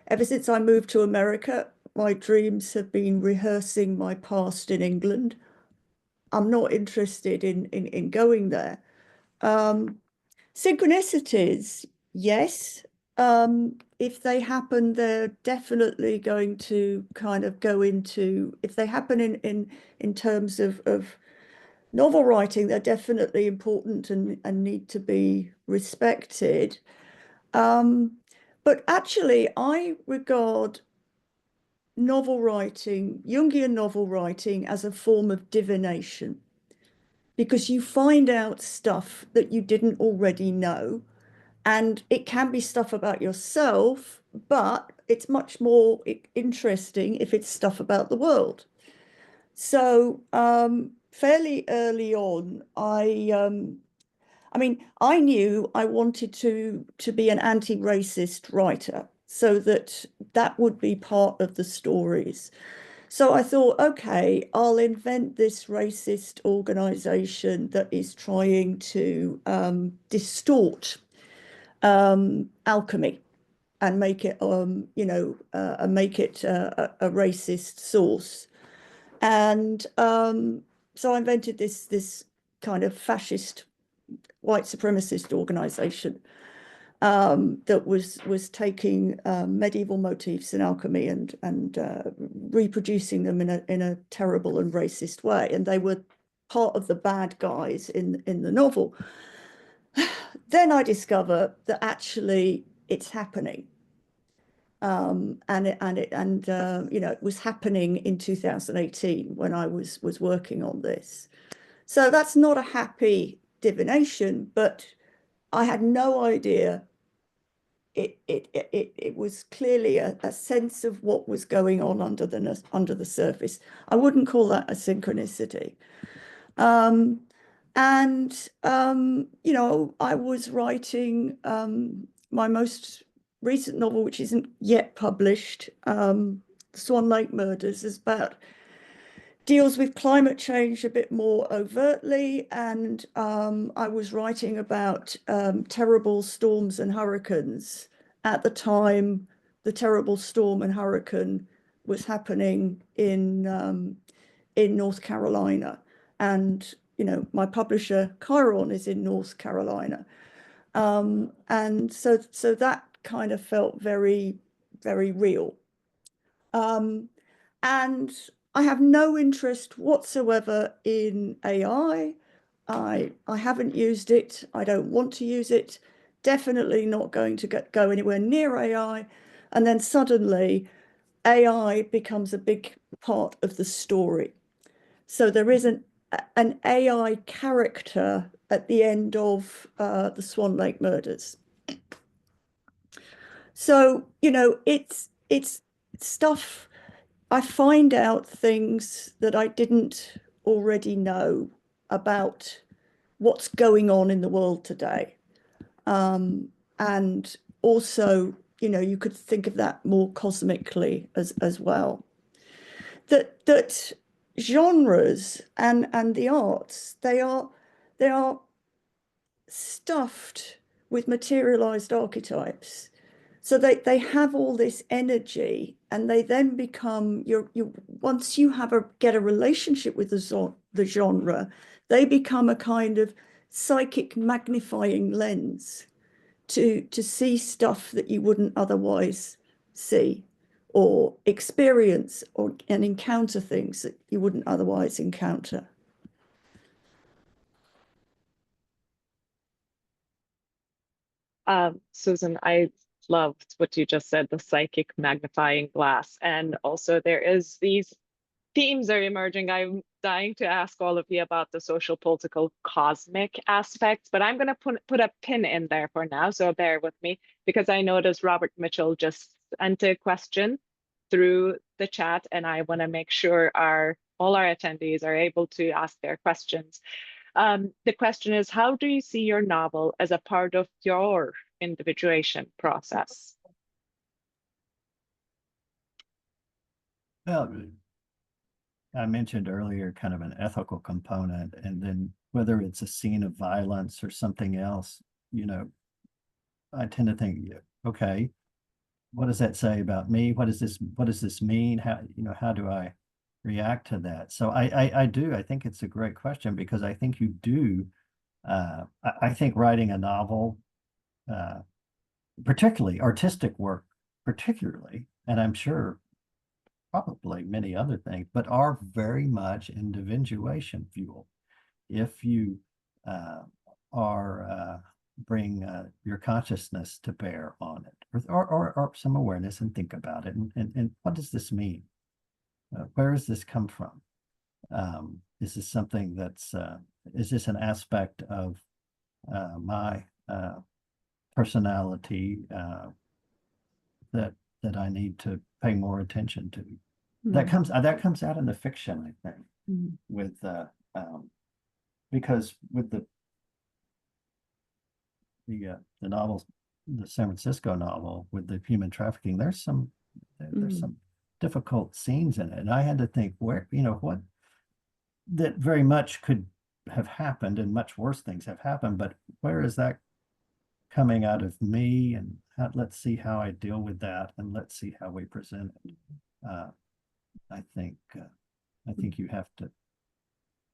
Ever since I moved to America, my dreams have been rehearsing my past in England. I'm not interested in going there. Synchronicities, yes. If they happen, they're definitely going to kind of go into, if they happen in terms of novel writing, they're definitely important and need to be respected. But actually, I regard novel writing, Jungian novel writing, as a form of divination, because you find out stuff that you didn't already know. And it can be stuff about yourself, but it's much more interesting if it's stuff about the world. So fairly early on, I mean, I knew I wanted to be an anti-racist writer, so that would be part of the stories. So I thought, okay, I'll invent this racist organization that is trying to distort alchemy and make it, make it a racist source. And so I invented this kind of fascist white supremacist organization that was taking medieval motifs in alchemy and reproducing them in a terrible and racist way. And they were part of the bad guys in the novel. Then I discover that actually it's happening. It was happening in 2018 when I was working on this. So that's not a happy divination, but I had no idea. It was clearly a sense of what was going on under the surface. I wouldn't call that a synchronicity. I was writing my most recent novel, which isn't yet published, Swan Lake Murders, is deals with climate change a bit more overtly, and I was writing about terrible storms and hurricanes. At the time, the terrible storm and hurricane was happening in North Carolina, and my publisher Chiron is in North Carolina, and so that kind of felt very, very real. And I have no interest whatsoever in AI. I haven't used it. I don't want to use it. Definitely not going to go anywhere near AI. And then suddenly AI becomes a big part of the story. So there is an AI character at the end of the Swan Lake Murders. So, it's stuff. I find out things that I didn't already know about what's going on in the world today. And also, you could think of that more cosmically as well. That genres and the arts, they are stuffed with materialized archetypes. So they have all this energy, and they then become once you get a relationship with the genre, they become a kind of psychic magnifying lens to see stuff that you wouldn't otherwise see, or experience and encounter things that you wouldn't otherwise encounter. Susan, I loved what you just said, the psychic magnifying glass. And also there is these themes are emerging. I'm dying to ask all of you about the social, political, cosmic aspects, but I'm going to put a pin in there for now. So bear with me, because I noticed Robert Mitchell just sent a question through the chat, and I want to make sure all our attendees are able to ask their questions. The question is, how do you see your novel as a part of your individuation process? Well, I mentioned earlier kind of an ethical component, and then whether it's a scene of violence or something else, I tend to think, okay, what does that say about me? What does this mean? How do I react to that? So I think it's a great question, because I think you do. I think writing a novel, particularly artistic work, particularly, and I'm sure probably many other things, but are very much individuation fuel. If you bring your consciousness to bear on it, or some awareness, and think about it, and what does this mean? Where does this come from? Is this something is this an aspect of my personality that I need to pay more attention to? That comes out in the fiction, I think, with because with the novels, the San Francisco novel with the human trafficking, there's some difficult scenes in it, and I had to think what that very much could have happened, and much worse things have happened, but where is that coming out of me, and let's see how I deal with that, and let's see how we present it. I think I think you have to,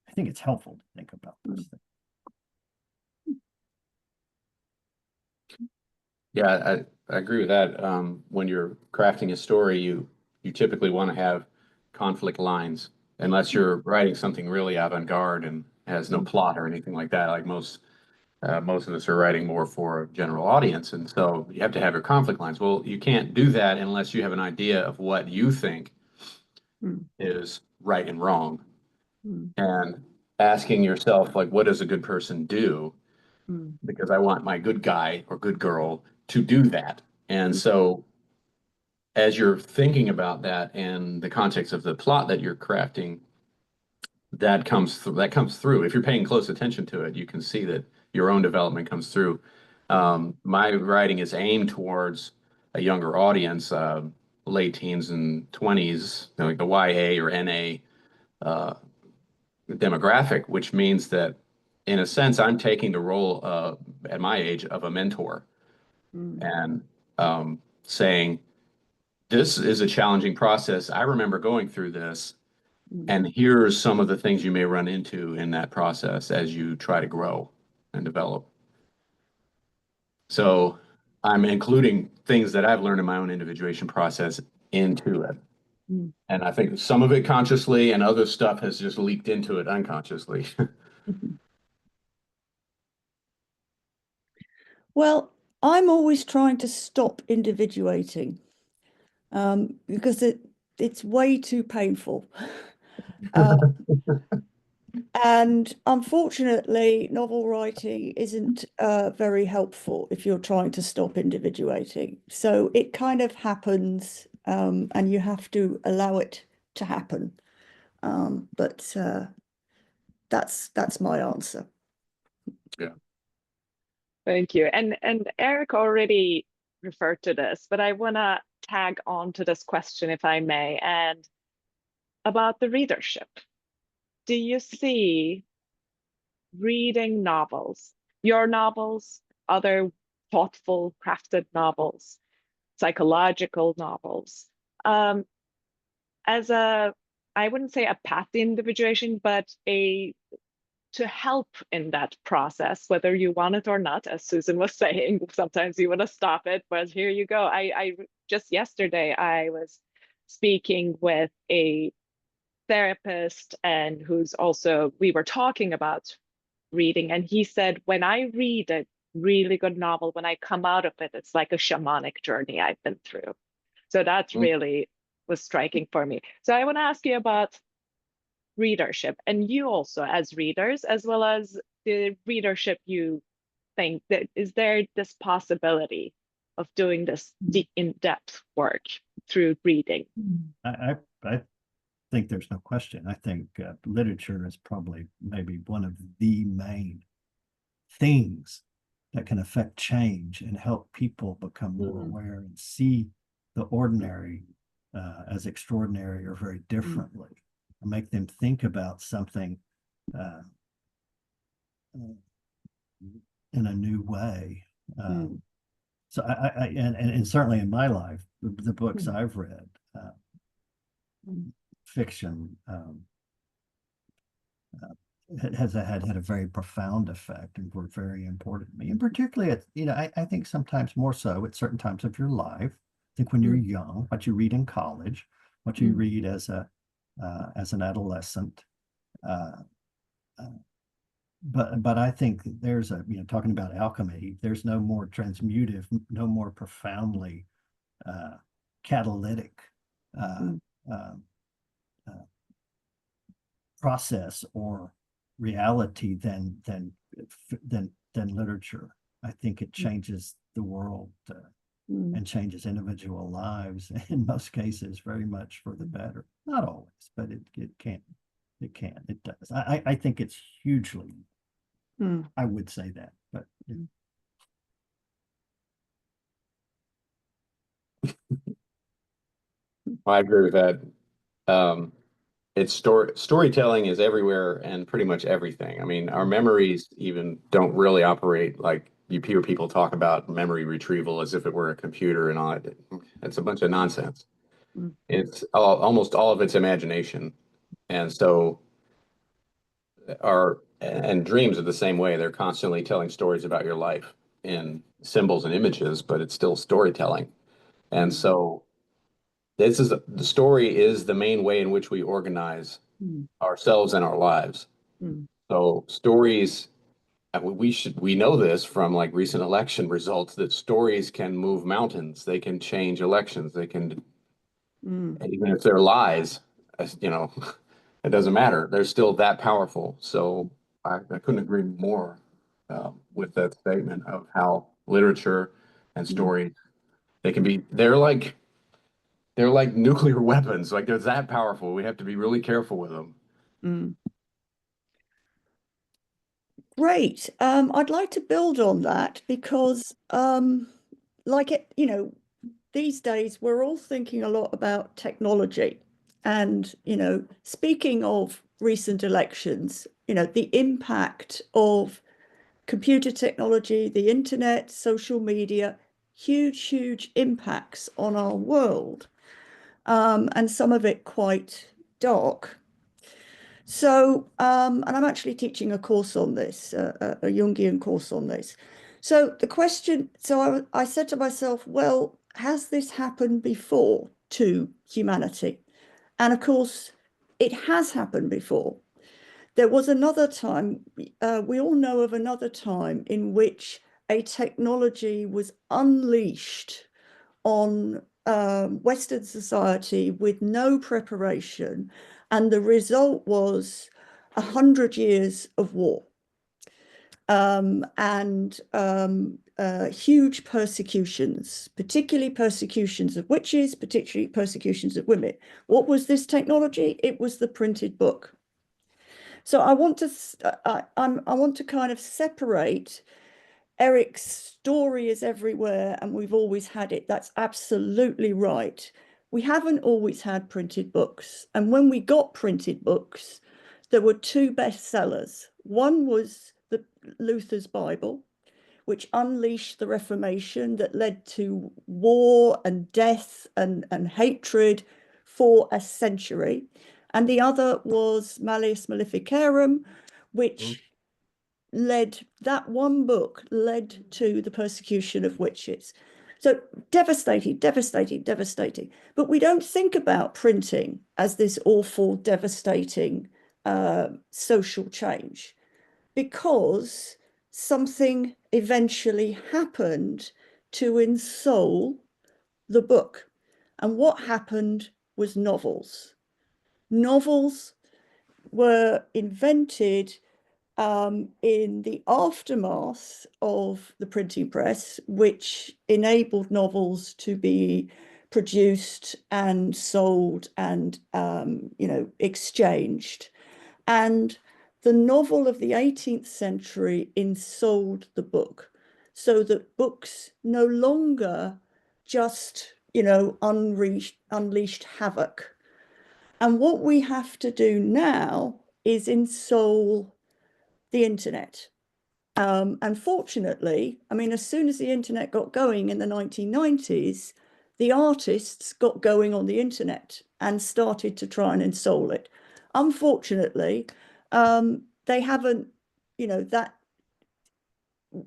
I think it's helpful to think about those things. Yeah, I agree with that. When you're crafting a story, you typically want to have conflict lines, unless you're writing something really avant-garde and has no plot or anything like that. Like most of us are writing more for a general audience, and so you have to have your conflict lines. Well, you can't do that unless you have an idea of what you think is right and wrong, and asking yourself, like, what does a good person do? Because I want my good guy or good girl to do that. And so as you're thinking about that and the context of the plot that you're crafting, that comes through. If you're paying close attention to it, you can see that your own development comes through. My writing is aimed towards a younger audience, late teens and 20s, like the YA or NA demographic, which means that in a sense, I'm taking the role at my age of a mentor and saying, this is a challenging process. I remember going through this, and here's some of the things you may run into in that process as you try to grow and develop. So I'm including things that I've learned in my own individuation process into it. And I think some of it consciously and other stuff has just leaked into it unconsciously. Well, I'm always trying to stop individuating because it's way too painful. And unfortunately, novel writing isn't very helpful if you're trying to stop individuating. So it kind of happens, and you have to allow it to happen. But that's my answer. Yeah. Thank you. And Eric already referred to this, but I want to tag on to this question, if I may, and about the readership. Do you see reading novels, your novels, other thoughtful, crafted novels, psychological novels, as a, I wouldn't say a path to individuation, but to help in that process, whether you want it or not, as Susan was saying, sometimes you want to stop it, but here you go. I just yesterday, I was speaking with a therapist and who's also, we were talking about reading, and he said, when I read a really good novel, when I come out of it, it's like a shamanic journey I've been through. So that's really was striking for me. So I want to ask you about readership, and you also as readers, as well as the readership, you think that is there this possibility of doing this deep in-depth work through reading? I think there's no question. I think literature is probably maybe one of the main things that can affect change and help people become more aware and see the ordinary as extraordinary or very differently, and make them think about something in a new way. So and certainly in my life, the books I've read, fiction, has had a very profound effect and were very important to me. And particularly at, I think sometimes more so at certain times of your life. I think when you're young, what you read in college, what you read as an adolescent. But I think there's talking about alchemy, there's no more transmutive, no more profoundly catalytic process or reality than literature. I think it changes the world and changes individual lives, in most cases very much for the better. Not always, but it does. I think it's hugely, I would say that, but I agree with that. It's storytelling is everywhere and pretty much everything. I mean, our memories even don't really operate like you hear people talk about memory retrieval as if it were a computer and all that. It's a bunch of nonsense. It's almost all of it's imagination. And so and dreams are the same way. They're constantly telling stories about your life in symbols and images, but it's still storytelling. And so the story is the main way in which we organize ourselves and our lives. So stories, we know this from like recent election results, that stories can move mountains. They can change elections. They can, even if they're lies, you know, it doesn't matter. They're still that powerful. So I couldn't agree more with that statement of how literature and story, they're like nuclear weapons. Like they're that powerful. We have to be really careful with them. Great. I'd like to build on that because, these days we're all thinking a lot about technology. And, speaking of recent elections, the impact of computer technology, the internet, social media, huge, huge impacts on our world, and some of it quite dark. So, and I'm actually teaching a course on this, a Jungian course on this. So I said to myself, well, has this happened before to humanity? And of course, it has happened before. There was another time, we all know of another time in which a technology was unleashed on Western society with no preparation, and the result was 100 years of war and huge persecutions, particularly persecutions of witches, particularly persecutions of women. What was this technology? It was the printed book. So I want to kind of separate. Eric's story is everywhere and we've always had it. That's absolutely right. We haven't always had printed books. And when we got printed books, there were two bestsellers. One was Luther's Bible, which unleashed the Reformation that led to war and death and hatred for a century. And the other was Malleus Maleficarum, which that one book led to the persecution of witches. So devastating, devastating, devastating. But we don't think about printing as this awful, devastating social change, because something eventually happened to ensoul the book. And what happened was novels. Novels were invented in the aftermath of the printing press, which enabled novels to be produced and sold and exchanged. And the novel of the 18th century ensouled the book, so that books no longer just unleashed havoc. And what we have to do now is ensoul the internet. Unfortunately, I mean, as soon as the internet got going in the 1990s, the artists got going on the internet and started to try and ensoul it. Unfortunately, they haven't, that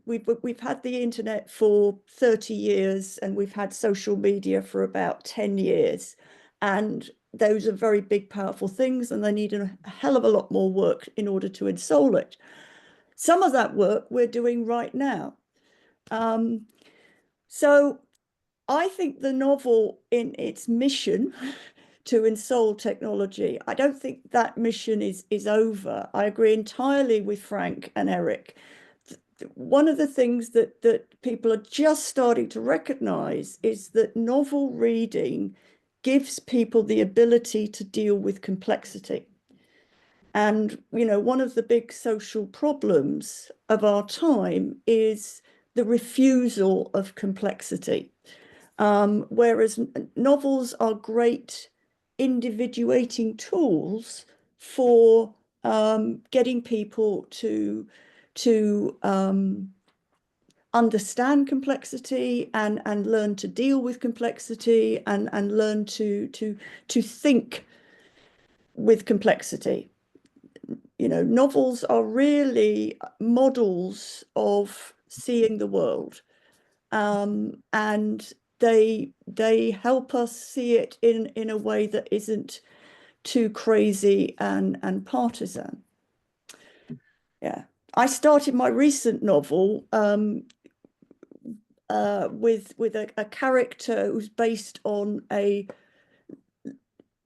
we've had the internet for 30 years and we've had social media for about 10 years. And those are very big, powerful things, and they need a hell of a lot more work in order to ensoul it. Some of that work we're doing right now. So I think the novel, in its mission to ensoul technology, I don't think that mission is over. I agree entirely with Frank and Eric. One of the things that people are just starting to recognize is that novel reading gives people the ability to deal with complexity. And, one of the big social problems of our time is the refusal of complexity. Whereas novels are great individuating tools for getting people to understand complexity and learn to deal with complexity and learn to think with complexity. You know, novels are really models of seeing the world, and they help us see it in a way that isn't too crazy and partisan. Yeah, I started my recent novel with a character who's based on a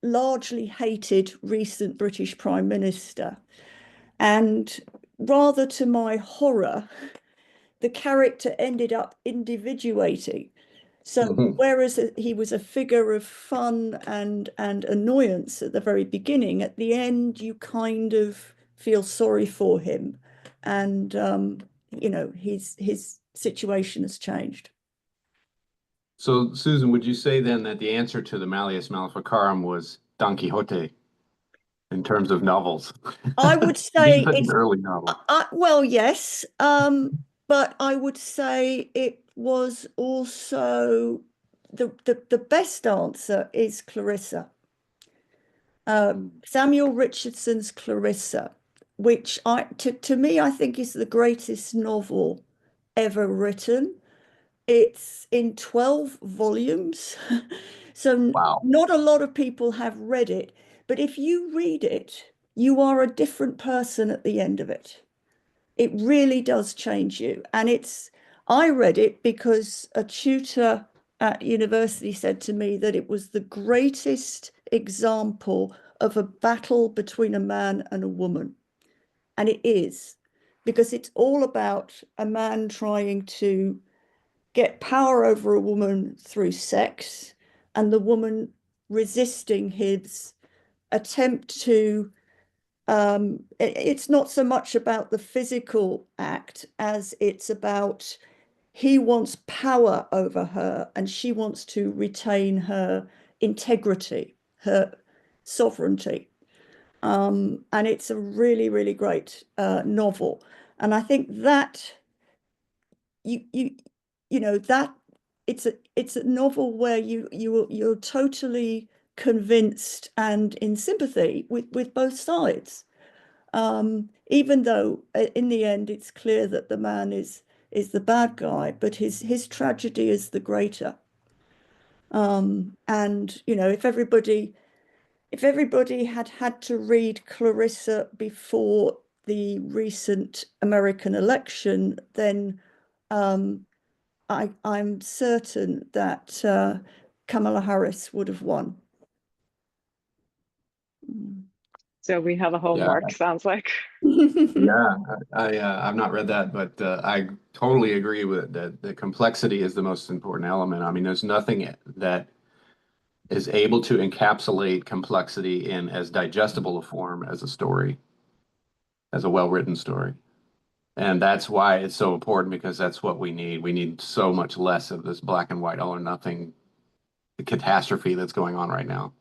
largely hated recent British Prime Minister. And rather to my horror, the character ended up individuating. So whereas he was a figure of fun and annoyance at the very beginning, at the end you kind of feel sorry for him, and you know, his situation has changed. So, Susan, would you say then that the answer to the Malleus Maleficarum was Don Quixote in terms of novels? I would say Being such an it's early novel. well, yes, but I would say it was also the best answer is Clarissa. Samuel Richardson's Clarissa, which to me I think is the greatest novel ever written. It's in 12 volumes, so Wow. not a lot of people have read it, but if you read it, you are a different person at the end of it. It really does change you. And I read it because a tutor at university said to me that it was the greatest example of a battle between a man and a woman. And it is, because it's all about a man trying to get power over a woman through sex, and the woman resisting his attempt to it's not so much about the physical act as it's about he wants power over her and she wants to retain her integrity, her sovereignty. And it's a really, really great novel. And I think that you know that it's a novel where you're totally convinced and in sympathy with both sides, even though in the end it's clear that the man is the bad guy, but his tragedy is the greater. And you know, if everybody had to read Clarissa before the recent American election, then I'm certain that Kamala Harris would have won. So we have a homework, sounds like. Yeah, I've not read that, but I totally agree with that. The complexity is the most important element. I mean, there's nothing that is able to encapsulate complexity in as digestible a form as a story, as a well-written story. And that's why it's so important, because that's what we need. We need so much less of this black and white, all or nothing catastrophe that's going on right now.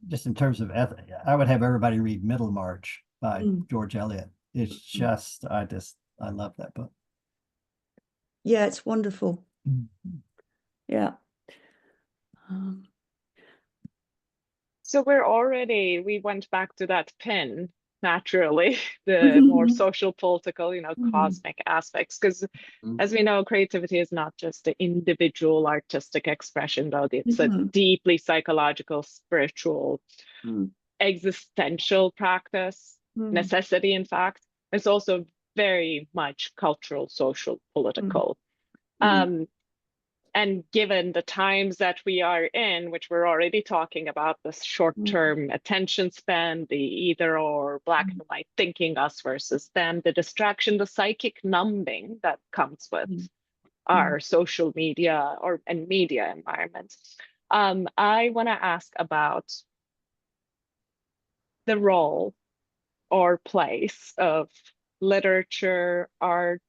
Just in terms of ethic, I would have everybody read Middlemarch by George Eliot. It's just, I love that book. Yeah, it's wonderful. Yeah. So we went back to that pin naturally, the more social, political, you know, cosmic aspects, because as we know, creativity is not just the individual artistic expression, though it's a deeply psychological, spiritual, existential practice, necessity, in fact. It's also very much cultural, social, political. And given the times that we are in, which we're already talking about, this short-term attention span, the either or, black and white thinking, us versus them, the distraction, the psychic numbing that comes with our social media and media environment. I want to ask about the role or place of literature, art,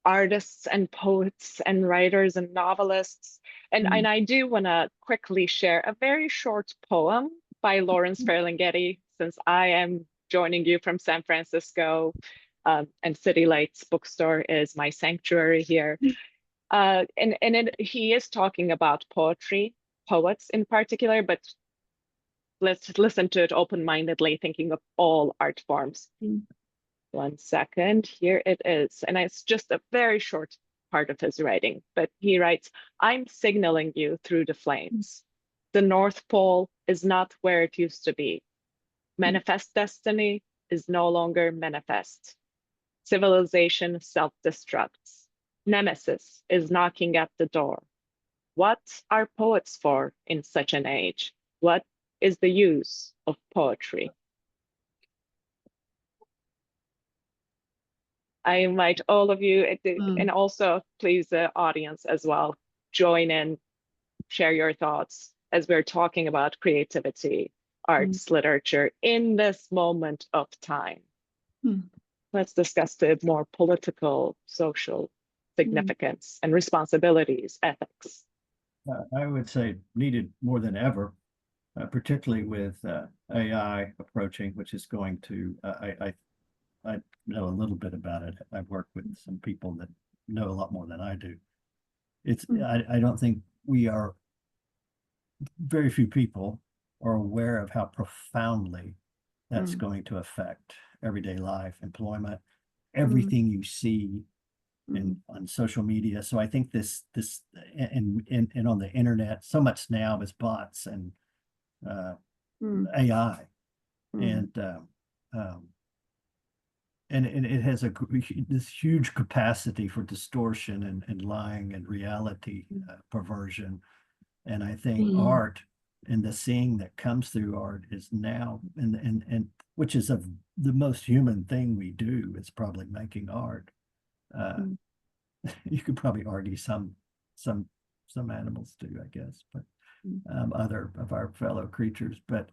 artists and poets and writers and novelists. And I do want to quickly share a very short poem by Lawrence Ferlinghetti, since I am joining you from San Francisco, and City Lights bookstore is my sanctuary here. He is talking about poetry, poets in particular, but let's listen to it open-mindedly, thinking of all art forms. 1 second, here it is. And it's just a very short part of his writing, but he writes, I'm signaling you through the flames. The North Pole is not where it used to be. Manifest destiny is no longer manifest. Civilization self-destructs. Nemesis is knocking at the door. What are poets for in such an age? What is the use of poetry? I invite all of you, and also please the audience as well, join in, share your thoughts as we're talking about creativity, arts, literature in this moment of time. Let's discuss the more political, social significance and responsibilities, ethics. I would say needed more than ever, particularly with AI approaching, which is going to, I know a little bit about it. I've worked with some people that know a lot more than I do. I don't think very few people are aware of how profoundly that's going to affect everyday life, employment, everything you see on social media. So I think this and on the internet, so much now is bots and AI, and it has this huge capacity for distortion and lying and reality perversion. And I think art and the seeing that comes through art is now, and which is the most human thing we do is probably making art. You could probably argue some animals do, I guess, but other of our fellow creatures. But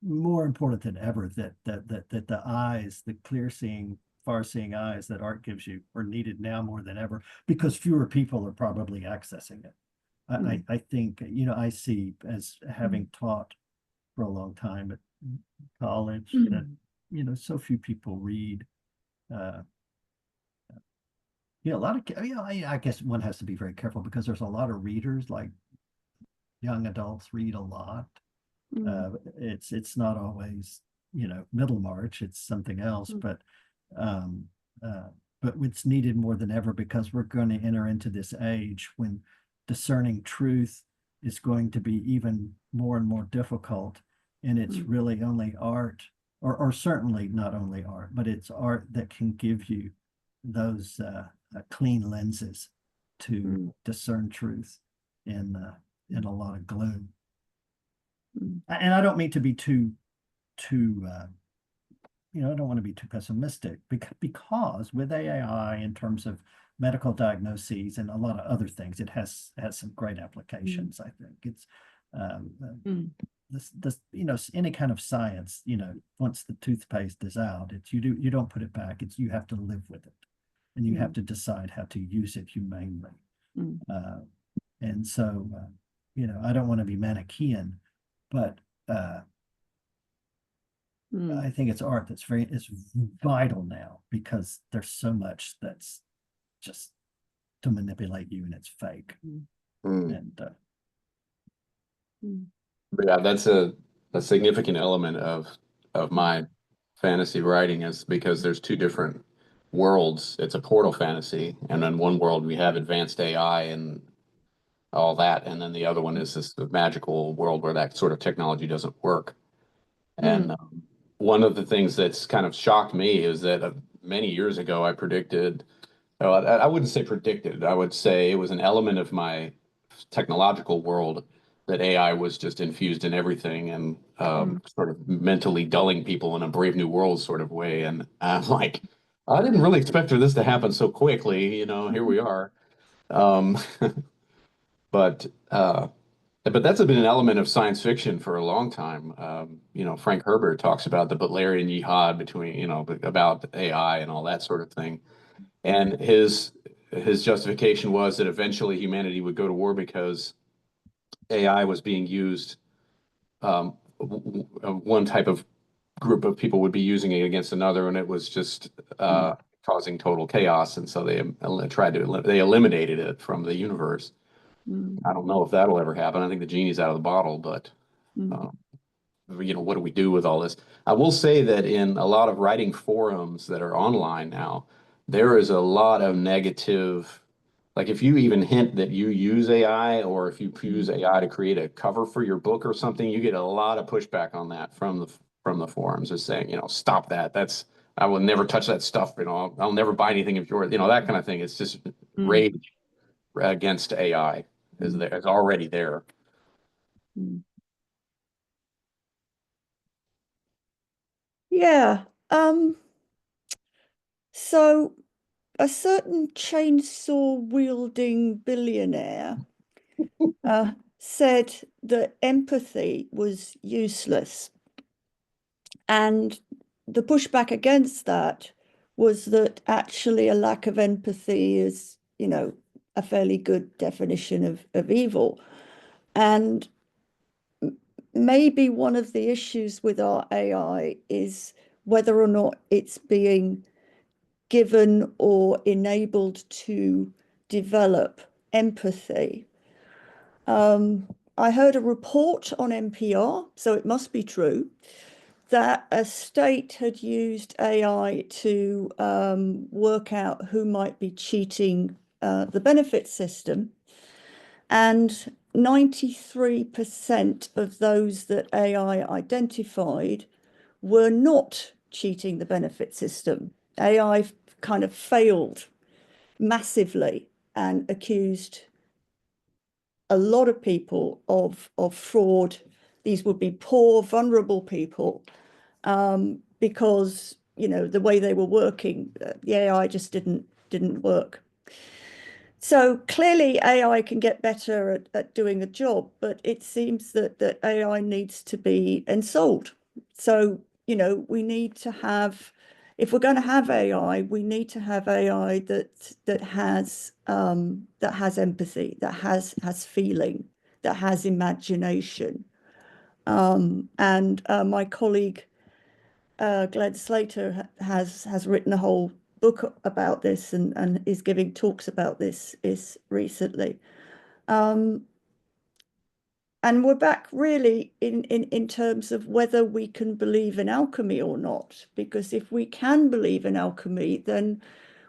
more important than ever that the eyes, the clear-seeing, far-seeing eyes that art gives you are needed now more than ever, because fewer people are probably accessing it. I think, I see, as having taught for a long time at college, that, so few people read. A lot of, I guess one has to be very careful because there's a lot of readers, like young adults read a lot. It's not always, Middlemarch, it's something else, but it's needed more than ever, because we're going to enter into this age when discerning truth is going to be even more and more difficult. And it's really only art, or certainly not only art, but it's art that can give you those clean lenses to discern truth in a lot of gloom. And I don't mean to be too I don't want to be too pessimistic, because with AI, in terms of medical diagnoses and a lot of other things, it has some great applications. I think it's any kind of science, once the toothpaste is out, you don't put it back. You have to live with it, and you have to decide how to use it humanely. And so I don't want to be Manichaean, but I think it's art it's vital now, because there's so much that's just to manipulate you, and it's fake. And yeah, that's a significant element of my fantasy writing, is because there's two different worlds. It's a portal fantasy, and in one world we have advanced AI and all that, and then the other one is this magical world where that sort of technology doesn't work. And one of the things that's kind of shocked me is that many years ago I predicted, I wouldn't say predicted, I would say it was an element of my technological world that AI was just infused in everything, and sort of mentally dulling people in a Brave New World sort of way. And I'm like, I didn't really expect for this to happen so quickly. Here we are. But that's been an element of science fiction for a long time. Frank Herbert talks about the Butlerian jihad between, about AI and all that sort of thing. And his justification was that eventually humanity would go to war because AI was being used. One type of group of people would be using it against another, and it was just causing total chaos. And so they eliminated it from the universe. I don't know if that'll ever happen. I think the genie's out of the bottle, but What do we do with all this? I will say that in a lot of writing forums that are online now, there is a lot of negative. Like if you even hint that you use AI, or if you use AI to create a cover for your book or something, you get a lot of pushback on that from the forums, is saying, stop that. I will never touch that stuff. I'll never buy anything of yours. That kind of thing. It's just rage against AI is already there. Yeah. So a certain chainsaw wielding billionaire said that empathy was useless. And the pushback against that was that actually a lack of empathy is, a fairly good definition of evil. And maybe one of the issues with our AI is whether or not it's being given or enabled to develop empathy. I heard a report on NPR, so it must be true, that a state had used AI to work out who might be cheating the benefit system. And 93% of those that AI identified were not cheating the benefit system. AI kind of failed massively and accused a lot of people of fraud. These would be poor, vulnerable people, because the way they were working, the AI just didn't work. So clearly AI can get better at doing a job, but it seems that AI needs to be ensouled. So, we need to have, if we're going to have AI, we need to have AI that has empathy, that has feeling, that has imagination. And my colleague Glenn Slater has written a whole book about this and is giving talks about this recently. And we're back really in terms of whether we can believe in alchemy or not, because if we can believe in alchemy, then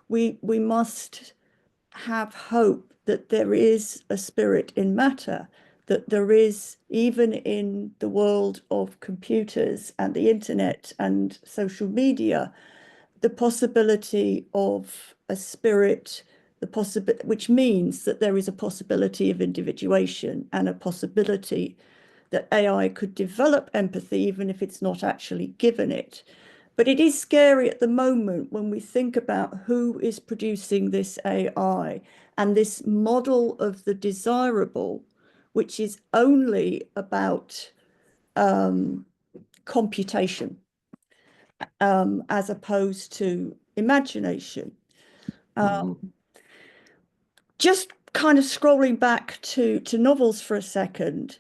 we must have hope that there is a spirit in matter, that there is, even in the world of computers and the internet and social media, the possibility of a spirit, which means that there is a possibility of individuation and a possibility that AI could develop empathy, even if it's not actually given it. But it is scary at the moment when we think about who is producing this AI and this model of the desirable, which is only about computation, as opposed to imagination. Just kind of scrolling back to novels for a second,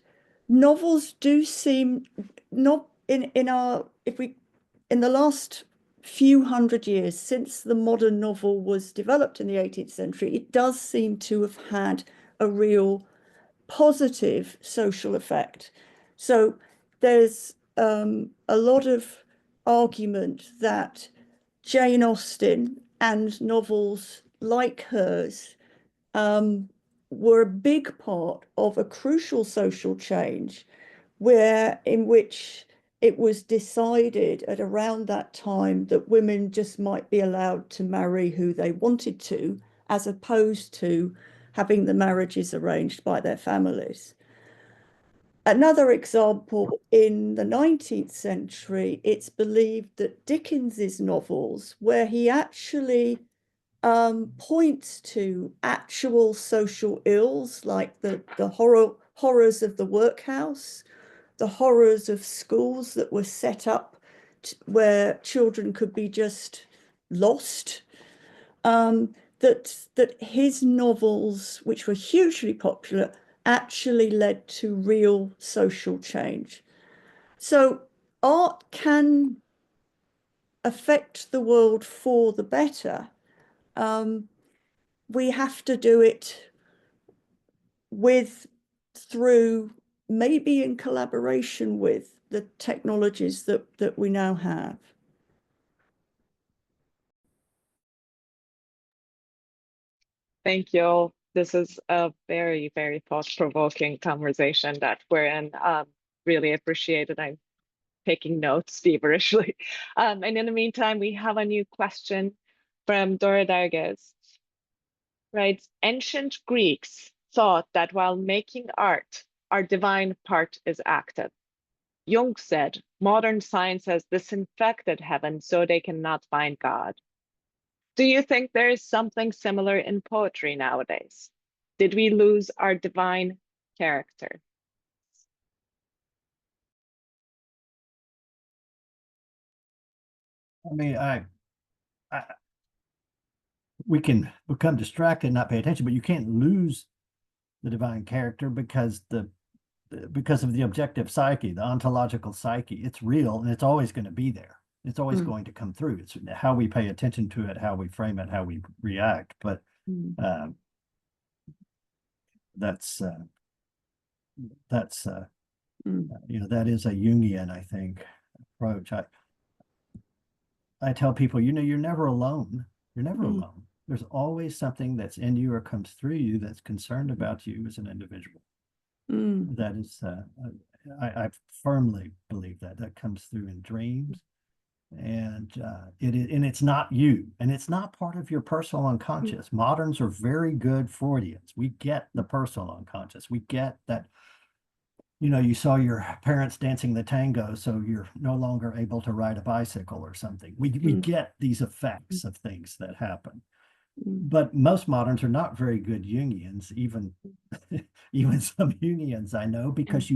novels do seem not in the last few hundred years since the modern novel was developed in the 18th century, it does seem to have had a real positive social effect. So there's a lot of argument that Jane Austen and novels like hers were a big part of a crucial social change, in which it was decided at around that time that women just might be allowed to marry who they wanted to, as opposed to having the marriages arranged by their families. Another example, in the 19th century, it's believed that Dickens's novels, where he actually points to actual social ills, like the horrors of the workhouse, the horrors of schools that were set up where children could be just lost, that his novels, which were hugely popular, actually led to real social change. So art can affect the world for the better. We have to do it through maybe in collaboration with the technologies that we now have. Thank you all. This is a very, very thought-provoking conversation that we're in. Really appreciate it. I'm taking notes feverishly. And in the meantime, we have a new question from Dora Dargis. Right, ancient Greeks thought that while making art, our divine part is active. Jung said, modern science has disinfected heaven so they cannot find God. Do you think there is something similar in poetry nowadays? Did we lose our divine character? I mean, we can become distracted and not pay attention, but you can't lose the divine character because of the objective psyche, the ontological psyche. It's real and it's always going to be there. It's always going to come through. It's how we pay attention to it, how we frame it, how we react. But that's you know, that is a Jungian, I think, approach. I tell people, you know, you're never alone. You're never alone. There's always something that's in you or comes through you that's concerned about you as an individual. That is, I firmly believe that comes through in dreams, and it's not you, and it's not part of your personal unconscious. Moderns are very good Freudians. We get the personal unconscious. We get that. You know, you saw your parents dancing the tango, so you're no longer able to ride a bicycle or something. We get these effects of things that happen. But most moderns are not very good Jungians, even some Jungians I know, because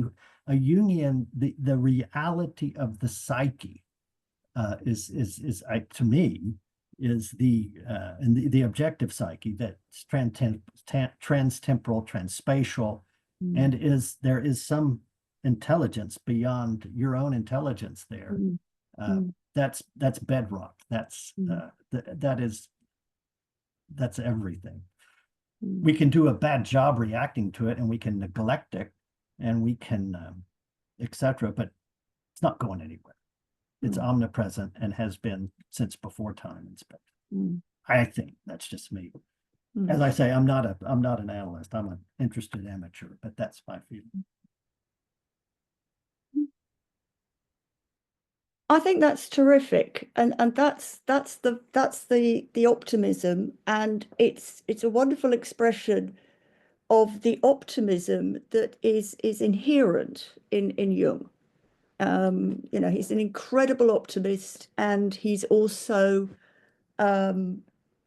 a Jungian, the reality of the psyche is to me is the objective psyche that's trans-temporal, trans-spatial, and there is some intelligence beyond your own intelligence there. That's bedrock. That's everything. We can do a bad job reacting to it, and we can neglect it, and we can etc., but it's not going anywhere. It's omnipresent and has been since before time and space. I think that's just me. As I say, I'm not an analyst. I'm an interested amateur, but that's my feeling. I think that's terrific, and that's the optimism, and it's a wonderful expression of the optimism that is inherent in Jung. You know, he's an incredible optimist, and he's also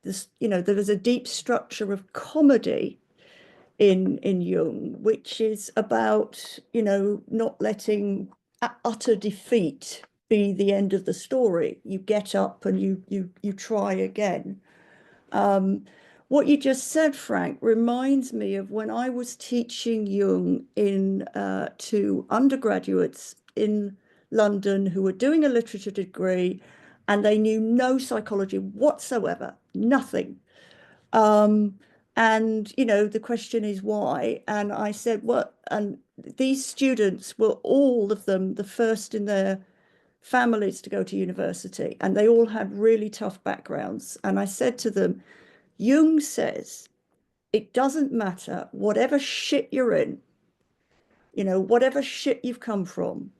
this, you know, there is a deep structure of comedy in Jung, which is about, you know, not letting utter defeat be the end of the story. You get up and you try again. What you just said, Frank, reminds me of when I was teaching Jung to undergraduates in London who were doing a literature degree, and they knew no psychology whatsoever, nothing. And, you know, the question is why? And I said, what? And these students were, all of them, the first in their families to go to university, and they all had really tough backgrounds. And I said to them, Jung says, it doesn't matter whatever shit you're in, you know, whatever shit you've come from,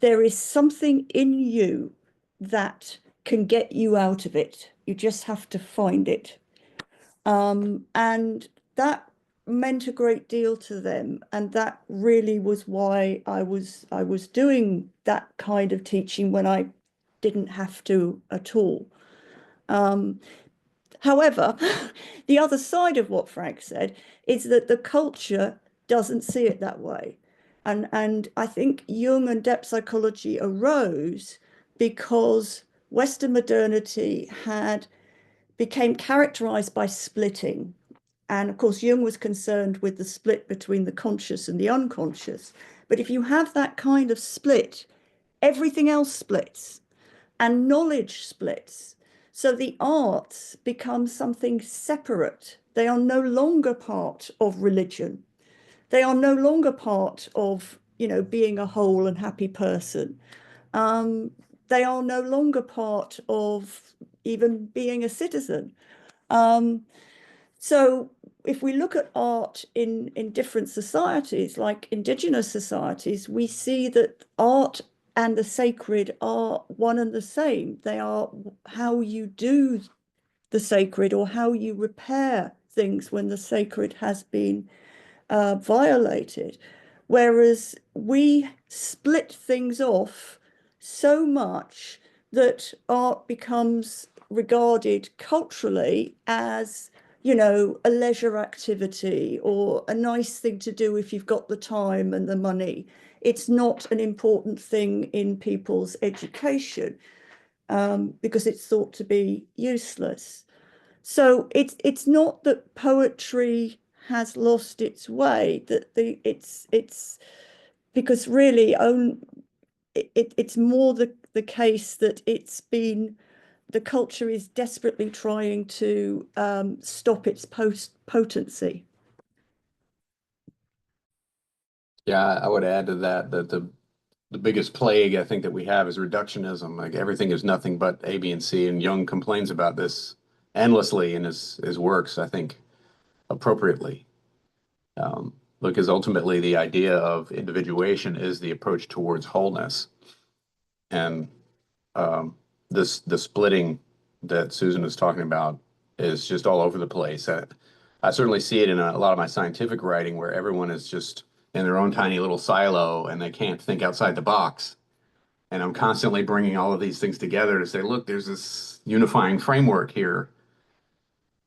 there is something in you that can get you out of it. You just have to find it. And that meant a great deal to them, and that really was why I was doing that kind of teaching when I didn't have to at all. However, the other side of what Frank said is that the culture doesn't see it that way, and I think Jung and depth psychology arose because Western modernity became characterized by splitting. And of course, Jung was concerned with the split between the conscious and the unconscious. But if you have that kind of split, everything else splits and knowledge splits. So the arts become something separate. They are no longer part of religion. they are no longer part of, you know, being a whole and happy person. They are no longer part of even being a citizen. So if we look at art in different societies, like indigenous societies, we see that art and the sacred are one and the same. They are how you do the sacred, or how you repair things when the sacred has been violated. Whereas we split things off so much that art becomes regarded culturally as, you know, a leisure activity or a nice thing to do if you've got the time and the money. It's not an important thing in people's education because it's thought to be useless. So it's not that poetry has lost its way, that it's because really it's more the case that it's been, the culture is desperately trying to stop its potency. Yeah, I would add to that that the biggest plague I think that we have is reductionism. Like everything is nothing but A, B, and C. And Jung complains about this endlessly in his works, I think, appropriately. Because ultimately the idea of individuation is the approach towards wholeness. And the splitting that Susan is talking about is just all over the place. I certainly see it in a lot of my scientific writing where everyone is just in their own tiny little silo and they can't think outside the box. And I'm constantly bringing all of these things together to say, look, there's this unifying framework here.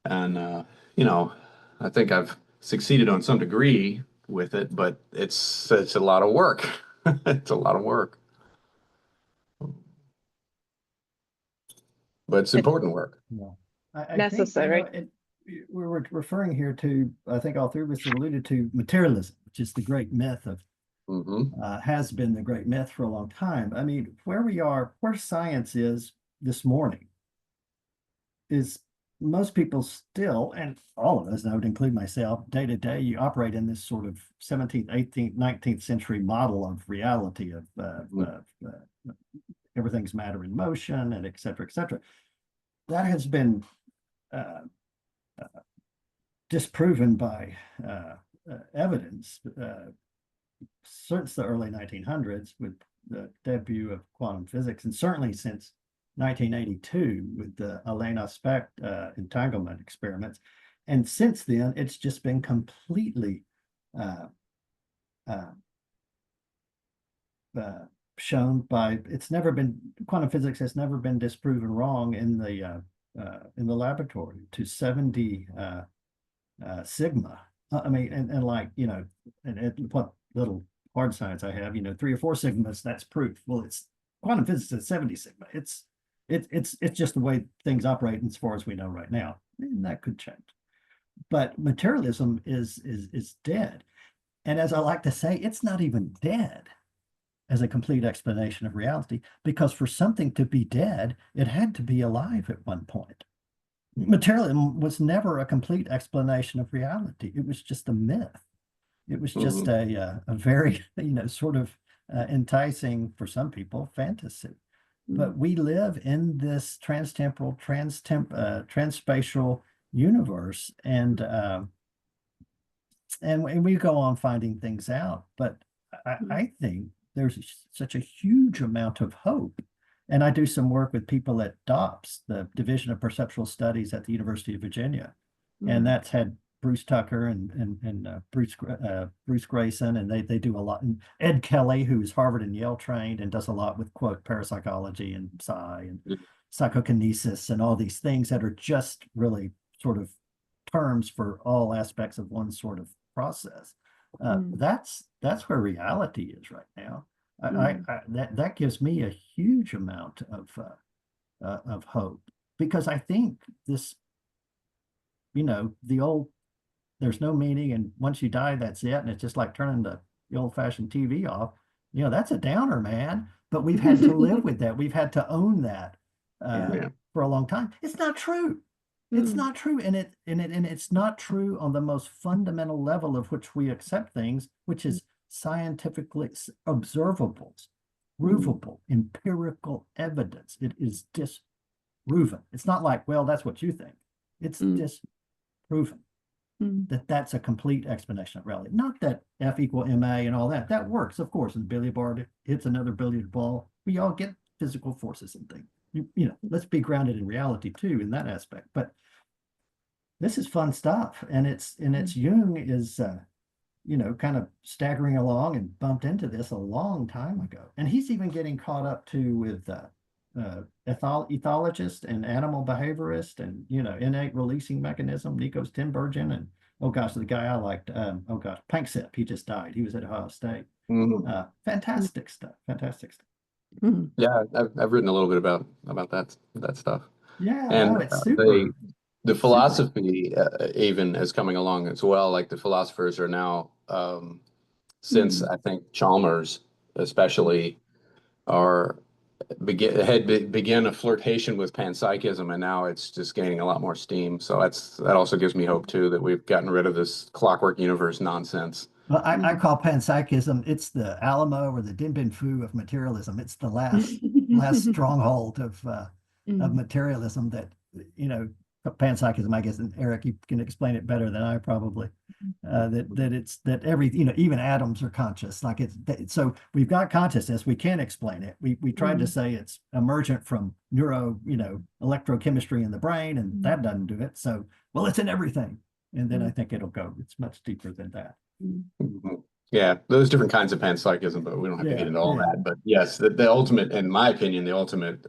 And, you know, I think I've succeeded on some degree with it, but it's a lot of work. It's a lot of work. But it's important work. Yeah. I Necessary. think, we were referring here to, I think all three of us alluded to materialism, which is the great myth of, has been the great myth for a long time. I mean, where we are, where science is this morning is most people still, and all of us, and I would include myself, day to day, you operate in this sort of 17th, 18th, 19th century model of reality of everything's matter in motion and et cetera, et cetera. That has been disproven by evidence since the early 1900s with the debut of quantum physics, and certainly since 1982 with the Alain Aspect entanglement experiments. And since then, it's just been completely shown by, it's never been, quantum physics has never been disproven wrong in the laboratory to 70 sigma. I mean, and like, you know, and what little hard science I have, you know, 3 or 4 sigmas, that's proof. Well, it's quantum physics at 70 sigma. It's just the way things operate as far as we know right now. And that could change. But materialism is dead. And as I like to say, it's not even dead as a complete explanation of reality, because for something to be dead, it had to be alive at one point. Materialism was never a complete explanation of reality. It was just a myth. It was just a very, you know, sort of enticing for some people fantasy. But we live in this transtemporal, transspatial universe, and we go on finding things out. But I think there's such a huge amount of hope. And I do some work with people at DOPS, the Division of Perceptual Studies at the University of Virginia. And that's had Bruce Tucker and Bruce Grayson, and they do a lot. And Ed Kelly, who's Harvard and Yale trained and does a lot with, quote, parapsychology and psi and psychokinesis and all these things that are just really sort of terms for all aspects of one sort of process. That's where reality is right now. That gives me a huge amount of hope, because I think this, you know, the old, there's no meaning, and once you die, that's it, and it's just like turning the old-fashioned TV off. You know, that's a downer, man. But we've had to live with that. We've had to own that for a long time. It's not true. It's Mm. not true, and it's not true on the most fundamental level of which we accept things, which is scientifically observable, provable, empirical evidence. It is disproven. It's not like, well, that's what you think. It's disproven that that's a complete explanation of reality. Not that F equal ma and all that. That works, of course. And billiard ball hits another billiard ball. We all get physical forces and things. You know, let's be grounded in reality too in that aspect. But this is fun stuff, and it's Jung is you know, kind of staggering along and bumped into this a long time ago, and he's even getting caught up too with ethologist and animal behaviorist, and you know, innate releasing mechanism, Nikos Tinbergen, and oh gosh, the guy I liked, oh gosh, Panksepp, he just died. He was at Ohio State. Fantastic stuff. Fantastic stuff. Yeah, I've written a little bit about that stuff. Yeah, And no, it's super. the philosophy even is coming along as well. Like the philosophers are now, since I think Chalmers especially, are begin a flirtation with panpsychism, and now it's just gaining a lot more steam. So that also gives me hope too, that we've gotten rid of this clockwork universe nonsense. Well, I call panpsychism, it's the Alamo or the Dien Bien Phu of materialism. It's the last stronghold of materialism that, you know, panpsychism, I guess, and Eric, you can explain it better than I probably, that every, you know, even atoms are conscious. Like so we've got consciousness, we can't explain it. We tried to say it's emergent from electrochemistry in the brain, and that doesn't do it. So, well, it's in everything. And then I think it'll go, it's much deeper than that. Yeah, those different kinds of panpsychism, but we don't have to get into all that. But yes, the ultimate, in my opinion, the ultimate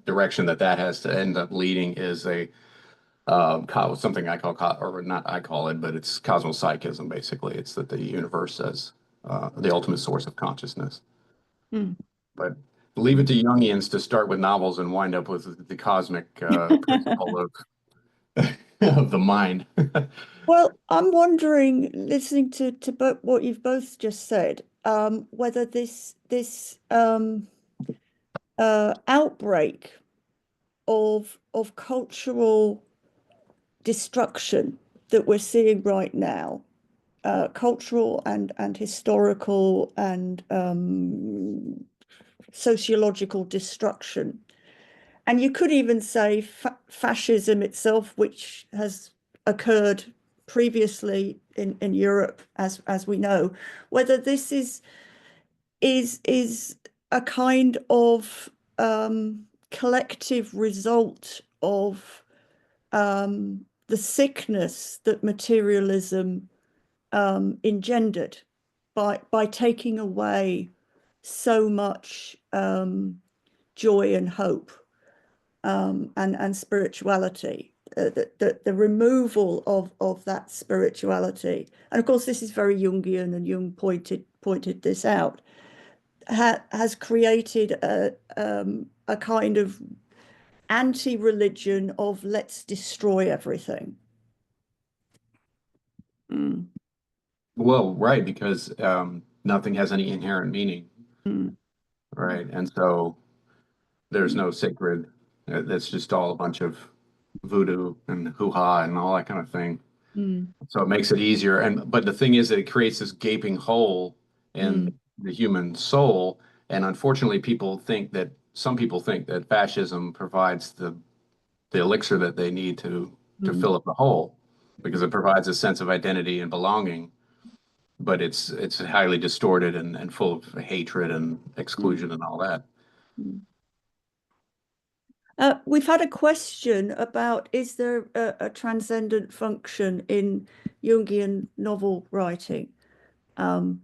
direction that has to end up leading is something I call, or not I call it, but it's cosmopsychism. Basically, it's that the universe is the ultimate source of consciousness. But leave it to Jungians to start with novels and wind up with the cosmic principle of the mind. Well, I'm wondering, listening to what you've both just said, whether this outbreak of cultural destruction that we're seeing right now, cultural and historical and sociological destruction, and you could even say fascism itself, which has occurred previously in Europe, as we know, whether this is a kind of collective result of the sickness that materialism engendered by taking away so much joy and hope and spirituality. The removal of that spirituality, and of course this is very Jungian, and Jung pointed this out, has created a kind of anti-religion of let's destroy everything. Well, right, because nothing has any inherent meaning, right? And so there's no sacred. That's just all a bunch of voodoo and hoo-ha and all that kind of thing. So it makes it easier. But the thing is that it creates this gaping hole in the human soul. And unfortunately, some people think that fascism provides the elixir that they need to fill up the hole, because it provides a sense of identity and belonging. But it's highly distorted and full of hatred and exclusion and all that. We've had a question about, is there a transcendent function in Jungian novel writing? And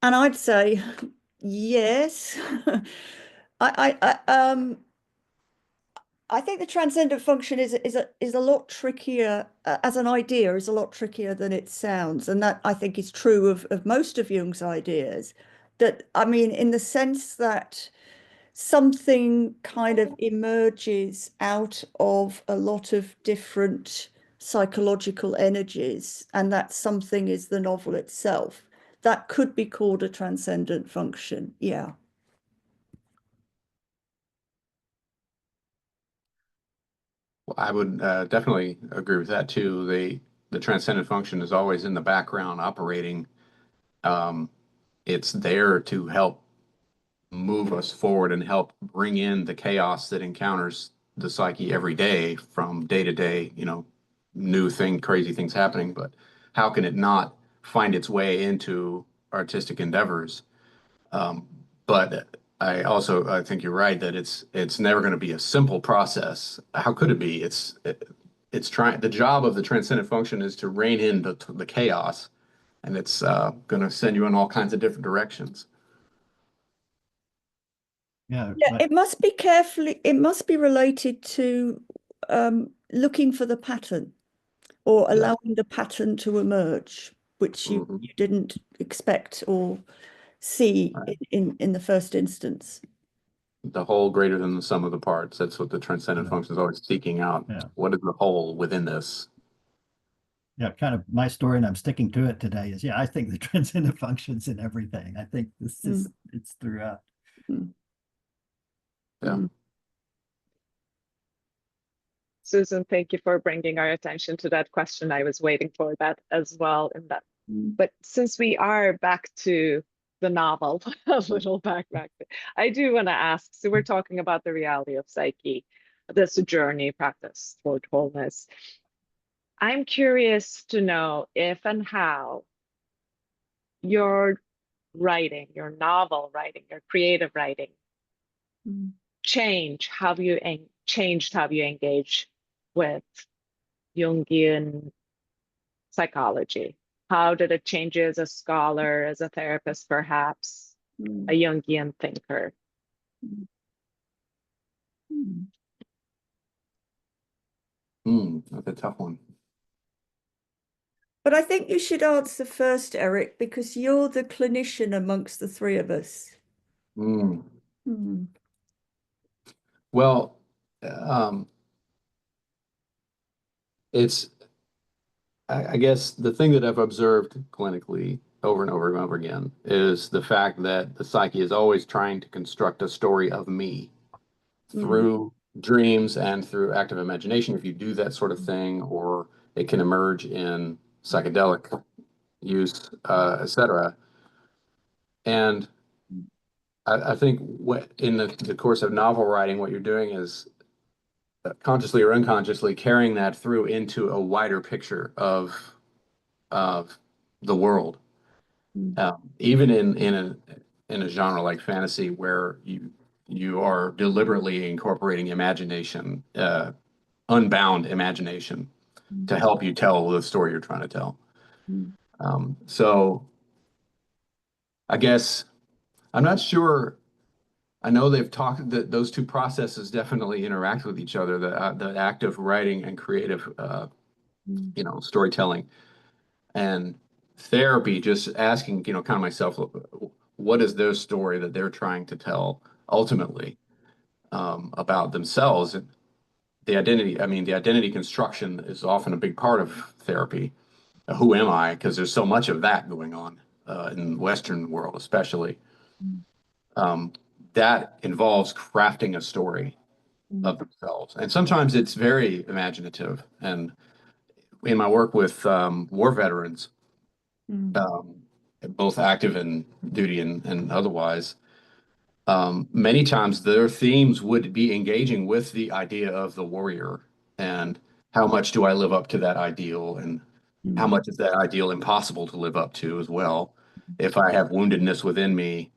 I'd say yes. I think the transcendent function is a lot trickier as an idea, is a lot trickier than it sounds, and that I think is true of most of Jung's ideas. That, I mean, in the sense that something kind of emerges out of a lot of different psychological energies, and that something is the novel itself. That could be called a transcendent function. Yeah. Well, I would definitely agree with that too. The transcendent function is always in the background operating. Um, it's there to help move us forward and help bring in the chaos that encounters the psyche every day from day to day, crazy things happening. But how can it not find its way into artistic endeavors? Um, but I think you're right that it's never going to be a simple process. How could it be? It's trying. The job of the transcendent function is to rein in the chaos, and it's going to send you in all kinds of different directions. Yeah, Yeah, it must be related to looking for the pattern or Yeah. allowing the pattern to emerge, which you Mhm. didn't expect or see Right. in the first instance. The whole greater than the sum of the parts. That's what the transcendent yeah, function is always seeking out. yeah. What is the whole within this? Yeah, kind of my story, and I'm sticking to it today, is I think the transcendent functions in everything. I think this is it's throughout. Mm. Yeah. Mm. Susan, thank you for bringing our attention to that question. I was waiting for that as well in that. But since we are back to the novel, a little back. I do want to ask, so we're talking about the reality of psyche, this journey practice toward wholeness. I'm curious to know if and how your writing, your novel writing, your creative writing changed how you engage with Jungian psychology. How did it change you as a scholar, as a therapist, perhaps a Jungian thinker? That's a tough one. But I think you should answer first, Eric, because you're the clinician amongst the three of us. Mm. Mm. Well, it's I guess the thing that I've observed clinically over and over and over again is the fact that the psyche is always trying to construct a story of me through dreams and through active imagination. If you do that sort of thing, or it can emerge in psychedelic use, etc. And I think in the course of novel writing, what you're doing is consciously or unconsciously carrying that through into a wider picture of the world. Even in a genre like fantasy, where you are deliberately incorporating imagination, unbound imagination, to help you tell the story you're trying to tell. So I guess I'm not sure. I know they've talked that those two processes definitely interact with each other, the act of writing and creative, storytelling. And therapy, just asking, kind of myself, what is their story that they're trying to tell ultimately, about themselves? The identity construction is often a big part of therapy. Who am I? Because there's so much of that going on in the Western world, especially. Um, that involves crafting a story of themselves. And sometimes it's very imaginative. And in my work with war veterans, um, both active and duty and otherwise, many times their themes would be engaging with the idea of the warrior and how much do I live up to that ideal, and how much is that ideal impossible to live up to as well. If I have woundedness within me,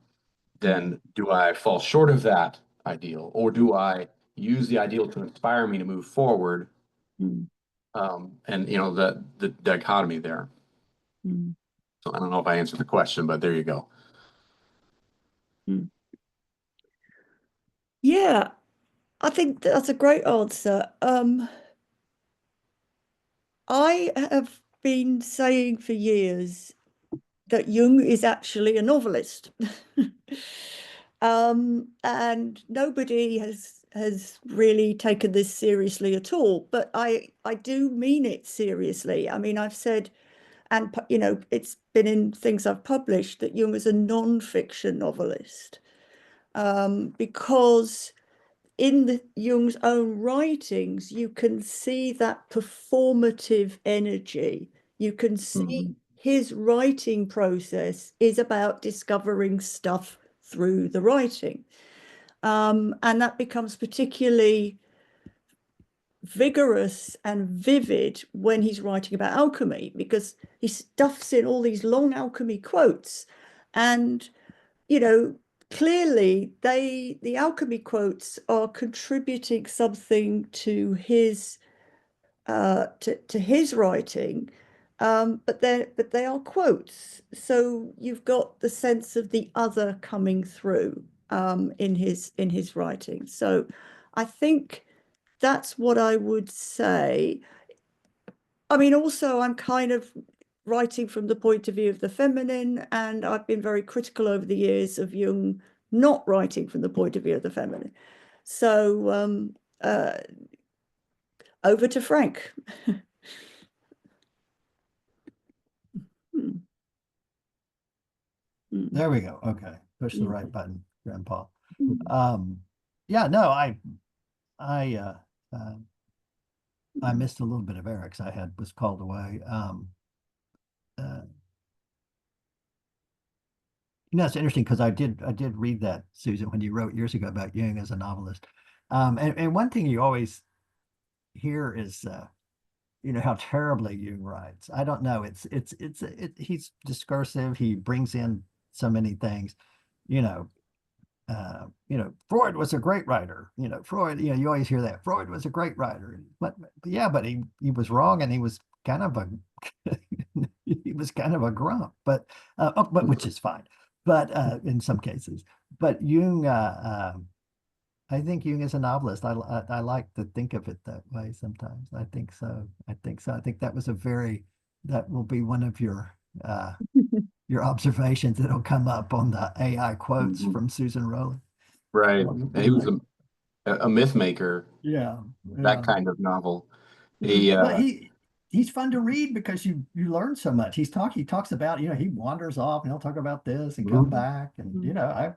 then do I fall short of that ideal, or do I use the ideal to inspire me to move forward? And the dichotomy there. So I don't know if I answered the question, but there you go. Yeah, I think that's a great answer. I have been saying for years that Jung is actually a novelist. And nobody has really taken this seriously at all, but I do mean it seriously. I mean, I've said, and it's been in things I've published, that Jung is a non-fiction novelist, because in Jung's own writings, you can see that performative energy. You can see his writing process is about discovering stuff through the writing. And that becomes particularly vigorous and vivid when he's writing about alchemy, because he stuffs in all these long alchemy quotes. And, you know, clearly the alchemy quotes are contributing something to his writing, but they are quotes, so you've got the sense of the other coming through in his writing. So I think that's what I would say. I mean, also I'm kind of writing from the point of view of the feminine, and I've been very critical over the years of Jung not writing from the point of view of the feminine. So over to Frank. There we go. Okay. Push the right button, Grandpa. Yeah, no, I missed a little bit of Eric's. Was called away. You know, it's interesting because I did read that, Susan, when you wrote years ago about Jung as a novelist. And one thing you always hear is you know, how terribly Jung writes. I don't know. He's discursive. He brings in so many things, you know, Freud was a great writer. You know, Freud, you know, you always hear that Freud was a great writer, but yeah, but he was wrong, and he was kind of a he was kind of a grump, but which is fine, but in some cases, but Jung, I think Jung is a novelist. I like to think of it that way sometimes. I think so. I think that will be one of your observations that'll come up on the AI quotes from Susan Rowling. Right. He was a myth maker. Yeah. That kind of novel. He's fun to read because you learn so much. He talks about, you know, he wanders off and he'll talk about this and come back, and you know, I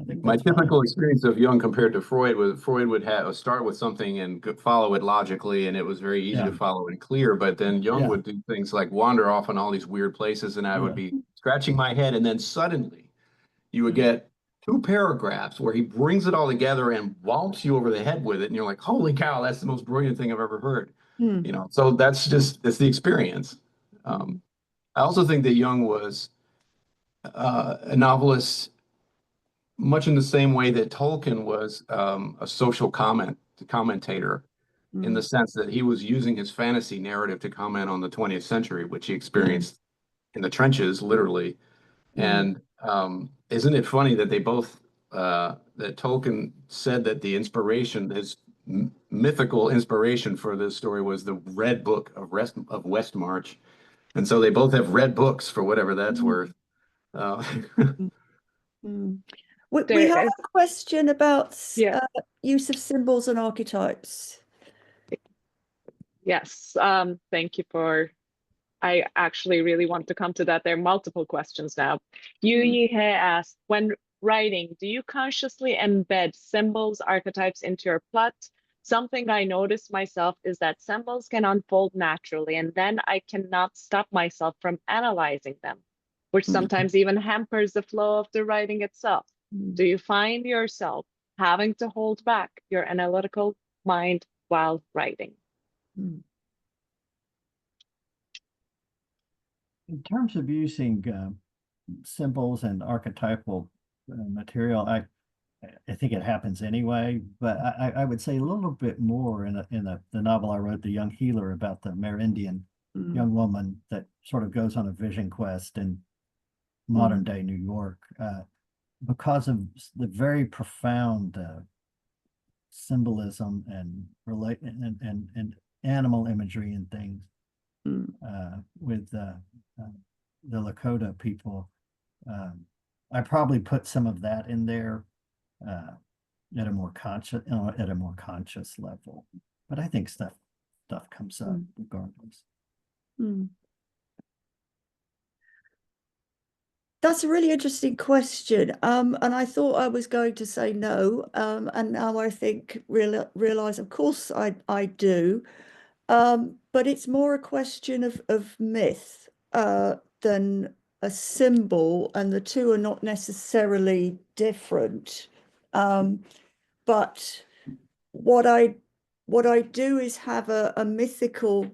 think my typical fun. experience of Jung compared to Freud was Freud would start with something and follow it logically, and it was very easy to follow and clear. But then Jung would do things like wander off in all these weird places, and I would be scratching my head, and then suddenly you would get 2 paragraphs where he brings it all together and wallop you over the head with it, and you're like, "Holy cow, that's the most brilliant thing I've ever heard." You know, so that's the experience. I also think that Jung was a novelist much in the same way that Tolkien was a social commentator, in the sense that he was using his fantasy narrative to comment on the 20th century, which he experienced in the trenches, literally. And isn't it funny that they both that Tolkien said that the inspiration, his mythical inspiration for this story, was the Red Book of Westmarch, and so they both have red books for whatever that's worth. We have a question about use of symbols and archetypes. Yes, thank you for. I actually really want to come to that. There are multiple questions now. Yu He asked, when writing, do you consciously embed symbols, archetypes into your plot? Something I noticed myself is that symbols can unfold naturally, and then I cannot stop myself from analyzing them, which sometimes even hampers the flow of the writing itself. Do you find yourself having to hold back your analytical mind while writing? In terms of using symbols and archetypal material, I think it happens anyway, but I would say a little bit more in the novel I wrote, The Young Healer, about the Amerindian young woman that sort of goes on a vision quest in modern day New York, because of the very profound symbolism and animal imagery and things with the Lakota people. I probably put some of that in there at a more conscious level, but I think stuff comes up regardless. That's a really interesting question. And I thought I was going to say no. And now I think realize, of course, I do. But it's more a question of myth than a symbol, and the two are not necessarily different. But what I do is have a mythical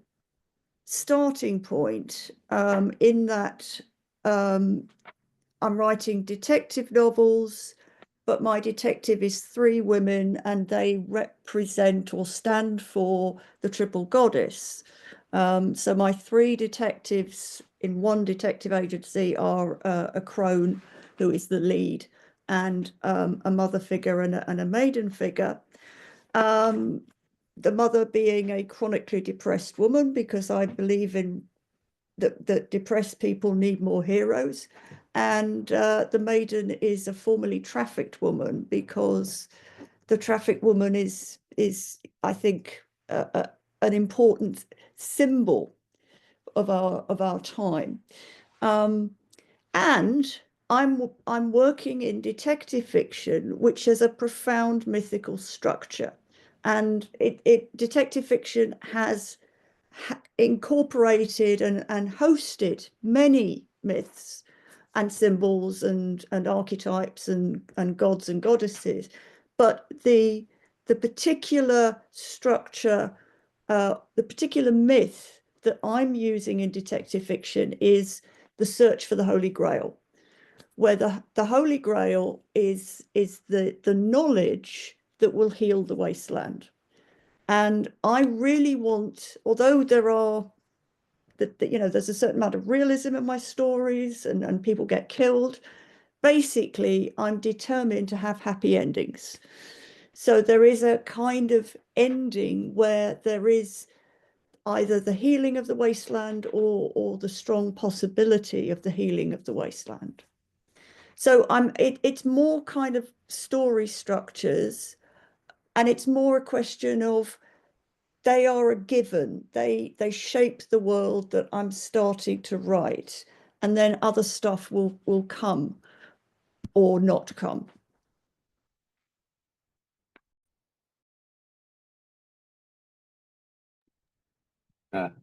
starting point, in that I'm writing detective novels, but my detective is three women and they represent or stand for the triple goddess. So my three detectives in one detective agency are a crone, who is the lead, and a mother figure and a maiden figure. The mother being a chronically depressed woman, because I believe in that depressed people need more heroes. And the maiden is a formerly trafficked woman, because the trafficked woman is I think an important symbol of our time. And I'm working in detective fiction, which has a profound mythical structure, and detective fiction has incorporated and hosted many myths and symbols and archetypes and gods and goddesses, but the particular structure, the particular myth that I'm using in detective fiction is the search for the Holy Grail, where the Holy Grail is the knowledge that will heal the wasteland. And I really want, although there are there's a certain amount of realism in my stories, and people get killed, basically I'm determined to have happy endings. So there is a kind of ending where there is either the healing of the wasteland or the strong possibility of the healing of the wasteland. So it's more kind of story structures, and it's more a question of they are a given. They shape the world that I'm starting to write, and then other stuff will come or not come.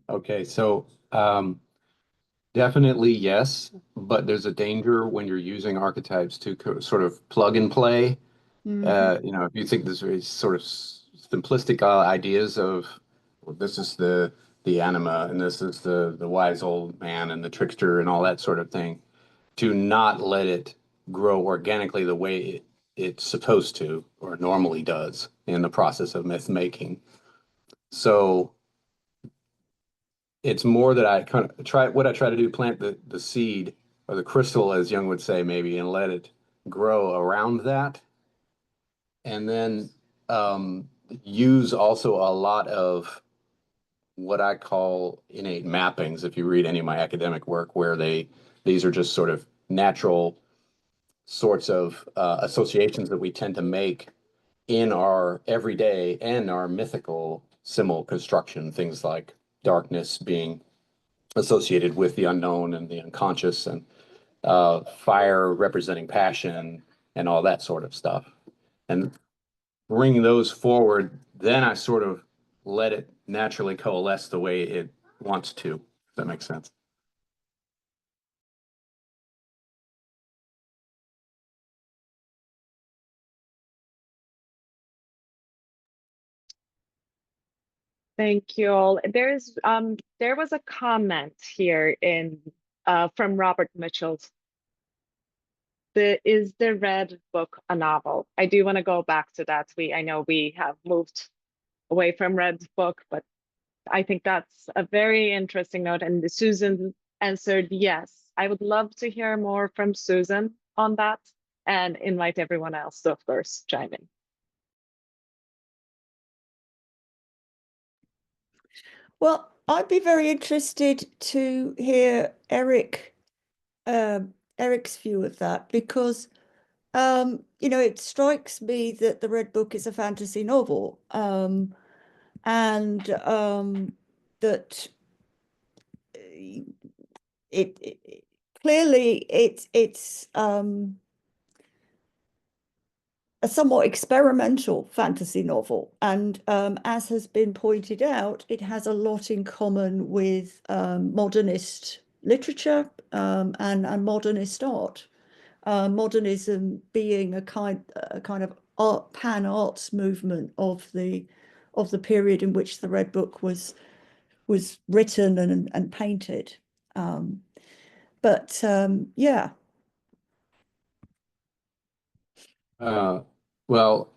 Okay, so definitely yes, but there's a danger when you're using archetypes to sort of plug and play. If you think this very sort of simplistic ideas of, well, this is the anima and this is the wise old man and the trickster and all that sort of thing, to not let it grow organically the way it's supposed to or normally does in the process of myth making. So it's more that I kind of try to do, plant the seed or the crystal, as Jung would say, maybe, and let it grow around that. And then use also a lot of what I call innate mappings, if you read any of my academic work, where these are just sort of natural sorts of associations that we tend to make in our everyday and our mythical symbol construction, things like darkness being associated with the unknown and the unconscious, and fire representing passion and all that sort of stuff. And bringing those forward, then I sort of let it naturally coalesce the way it wants to. If that makes sense. Thank you all. There was a comment here from Robert Mitchell. Is the Red Book a novel? I do want to go back to that. I know we have moved away from Red Book, but I think that's a very interesting note. And Susan answered yes. I would love to hear more from Susan on that, and invite everyone else to, of course, chime in. Well, I'd be very interested to hear Eric's view of that, because it strikes me that the Red Book is a fantasy novel, and that it clearly it's a somewhat experimental fantasy novel, and as has been pointed out, it has a lot in common with modernist literature and modernist art. Modernism being a kind of pan arts movement of the period in which the Red Book was written and painted. Yeah. Well,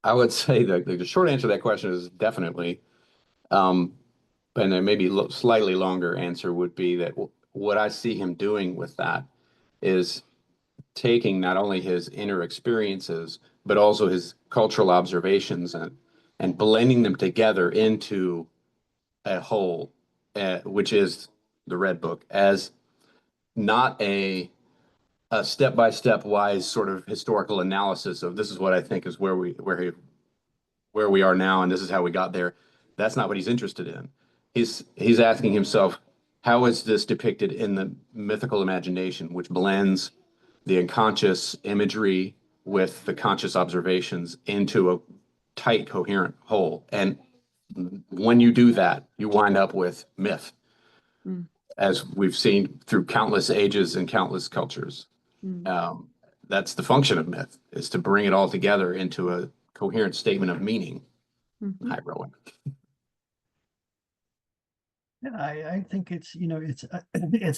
I would say that the short answer to that question is definitely. And then maybe slightly longer answer would be that what I see him doing with that is taking not only his inner experiences, but also his cultural observations and blending them together into a whole, which is the Red Book, as not a step-by-step wise sort of historical analysis of this is what I think is where we are now, and this is how we got there. That's not what he's interested in. He's asking himself, how is this depicted in the mythical imagination, which blends the unconscious imagery with the conscious observations into a tight, coherent whole. And when you do that, you wind up with myth, as we've seen through countless ages and countless cultures. That's the function of myth, is to bring it all together into a coherent statement of meaning. Hi, Rowan. Yeah, I think it's, you know, it's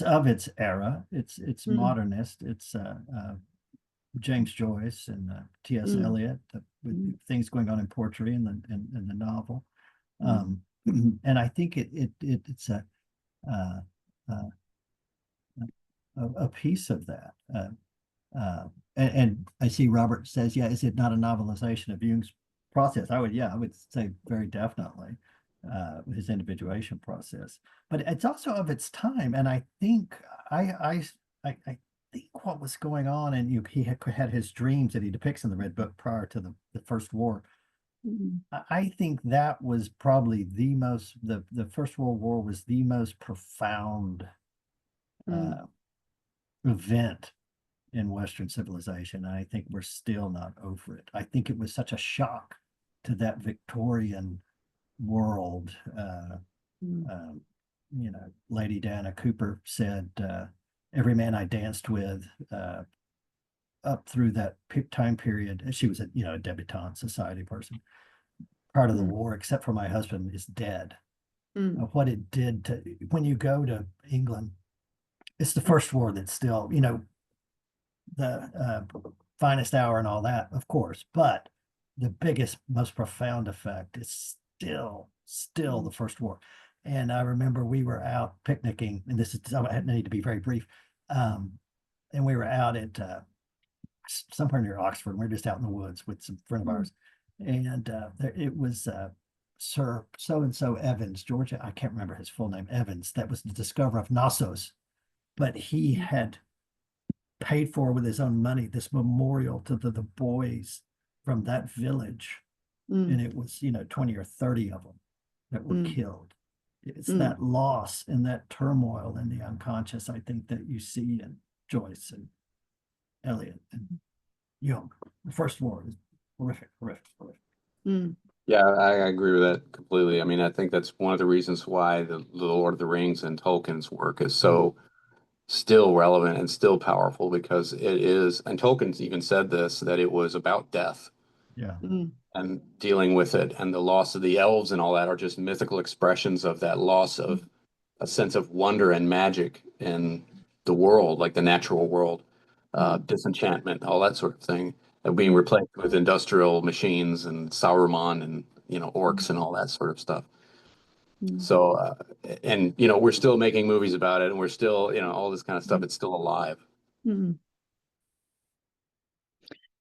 of its era. It's modernist. It's James Joyce and T.S. Eliot, with things going on in poetry and the novel. And I think it's a piece of that. And I see Robert says, yeah, is it not a novelization of Jung's process? I would say very definitely his individuation process. But it's also of its time, and I think I think what was going on, and he had his dreams that he depicts in the Red Book prior to the First War. I think that was probably the First World War was the most profound event in Western civilization. And I think we're still not over it. I think it was such a shock to that Victorian world. You know, Lady Diana Cooper said, every man I danced with up through that time period, she was a debutante society person, part of the war, except for my husband, is dead. What it did to, when you go to England, it's the First War that's still, you know, the finest hour and all that, of course, but the biggest, most profound effect is still the First War. And I remember we were out picnicking, and this is, I need to be very brief. And we were out at somewhere near Oxford. We were just out in the woods with some friend of ours. And it was Sir so-and-so Evans, Georgia, I can't remember his full name, Evans, that was the discoverer of Knossos. But he had paid for with his own money this memorial to the boys from that village. And it was, 20 or 30 of them that were killed. It's that loss and that turmoil in the unconscious, I think, that you see in Joyce and Eliot and Jung. The First War is horrific. Yeah, I agree with that completely. I mean, I think that's one of the reasons why the Lord of the Rings and Tolkien's work is so still relevant and still powerful, because it is, and Tolkien even said this, that it was about death. Yeah. And dealing with it, and the loss of the elves and all that are just mythical expressions of that loss of a sense of wonder and magic in the world, like the natural world, disenchantment, all that sort of thing, being replaced with industrial machines and Saruman and orcs and all that sort of stuff. So and we're still making movies about it, and we're still all this kind of stuff. It's still alive.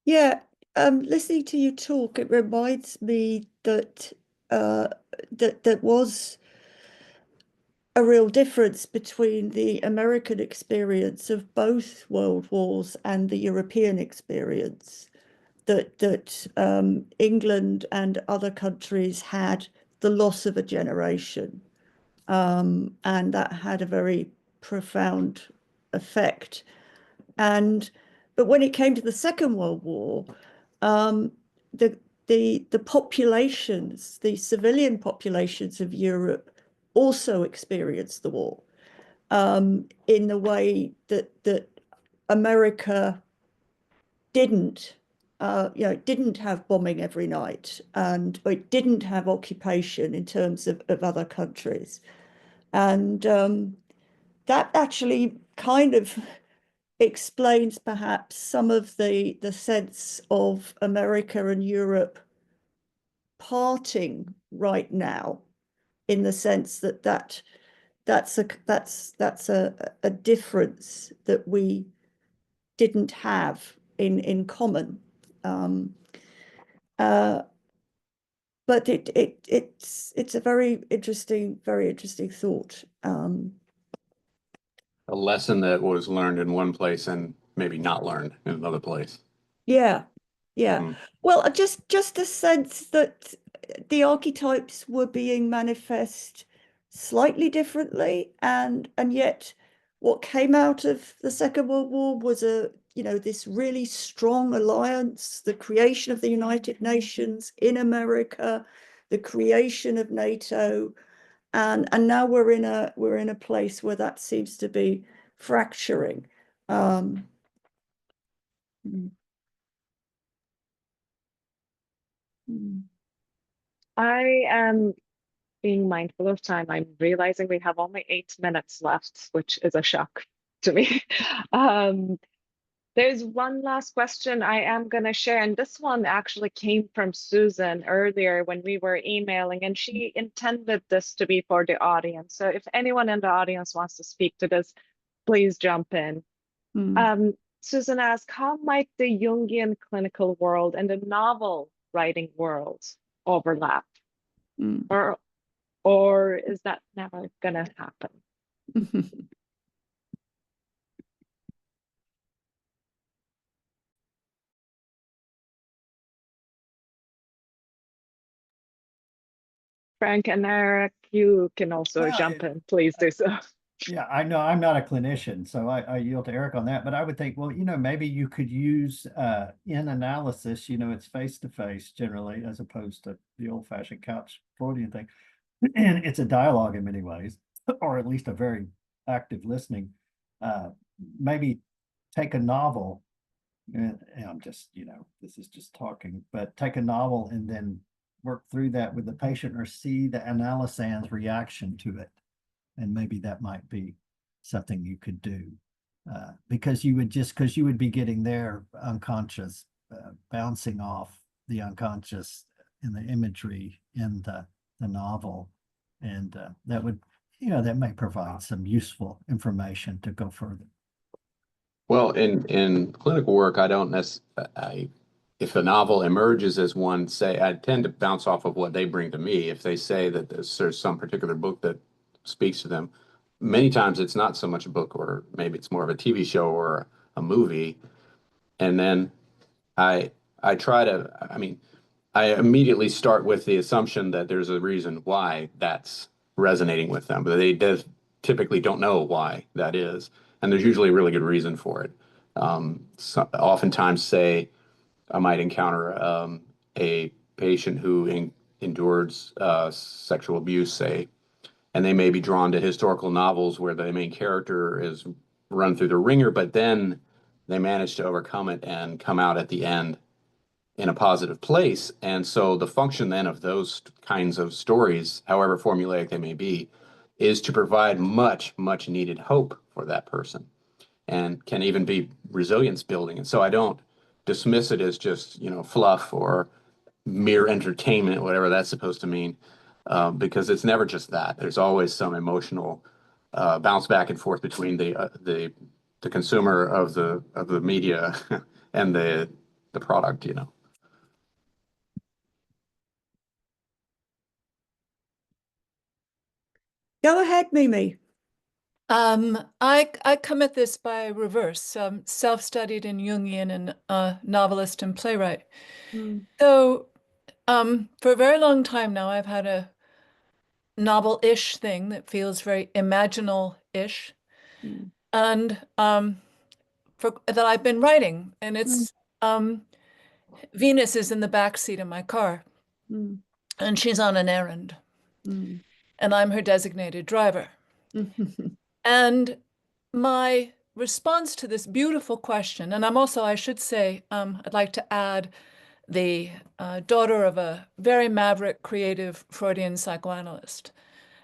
Yeah. Listening to you talk, it reminds me that that was a real difference between the American experience of both world wars and the European experience. That England and other countries had the loss of a generation, and that had a very profound effect. But when it came to the Second World War, the populations, the civilian populations of Europe also experienced the war in the way that America didn't. It didn't have bombing every night, and it didn't have occupation in terms of other countries. And that actually kind of explains perhaps some of the sense of America and Europe parting right now, in the sense that's a difference that we didn't have in common. But it's a very interesting thought. A lesson that was learned in one place and maybe not learned in another place. Yeah. Well, just a sense that the archetypes were being manifest slightly differently, and yet what came out of the Second World War was this really strong alliance, the creation of the United Nations in America, the creation of NATO, and now we're in a place where that seems to be fracturing. I am being mindful of time. I'm realizing we have only 8 minutes left, which is a shock to me. There's one last question I am going to share, and this one actually came from Susan earlier when we were emailing, and she intended this to be for the audience. So if anyone in the audience wants to speak to this, please jump in. Susan asked, how might the Jungian clinical world and the novel writing world overlap? Or is that never going to happen? Frank and Eric, you can also jump in. Please do so. Yeah, I know I'm not a clinician, so I yield to Eric on that. But I would think, well, maybe you could use in analysis, it's face-to-face generally, as opposed to the old-fashioned couch Freudian thing. And it's a dialogue in many ways, or at least a very active listening. Maybe take a novel, and I'm just, this is just talking, but take a novel and then work through that with the patient, or see the analysand's reaction to it. And maybe that might be something you could do, because you would be getting their unconscious bouncing off the unconscious in the imagery in the novel, and that would, that may provide some useful information to go further. Well, in clinical work, I don't necessarily, if a novel emerges as one, say, I tend to bounce off of what they bring to me. If they say that there's some particular book that speaks to them, many times it's not so much a book, or maybe it's more of a TV show or a movie. And then I immediately start with the assumption that there's a reason why that's resonating with them, but they typically don't know why that is. And there's usually a really good reason for it. Oftentimes, say, I might encounter a patient who endures sexual abuse, say, and they may be drawn to historical novels where the main character is run through the ringer, but then they manage to overcome it and come out at the end in a positive place. And so the function then of those kinds of stories, however formulaic they may be, is to provide much, much needed hope for that person, and can even be resilience building. And so I don't dismiss it as just, fluff or mere entertainment, whatever that's supposed to mean, because it's never just that. There's always some emotional bounce back and forth between the consumer of the media and the product, Go ahead, Mimi. I come at this by reverse, self-studied in Jungian and novelist and playwright. So for a very long time now, I've had a novel-ish thing that feels very imaginal-ish. and that I've been writing, and it's Venus is in the back seat of my car, and she's on an errand, and I'm her designated driver. And my response to this beautiful question, and I'm also, I should say, I'd like to add the daughter of a very maverick, creative Freudian psychoanalyst.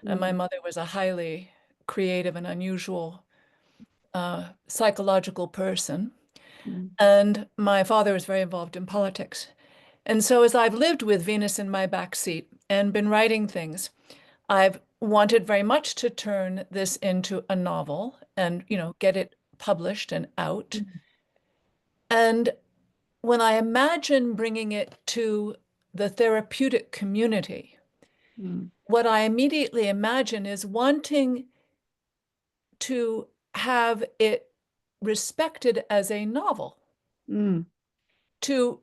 And my mother was a highly creative and unusual psychological person. And my father was very involved in politics. And so as I've lived with Venus in my backseat and been writing things, I've wanted very much to turn this into a novel and, you know, get it published and out. And when I imagine bringing it to the therapeutic community, what I immediately imagine is wanting to have it respected as a novel, to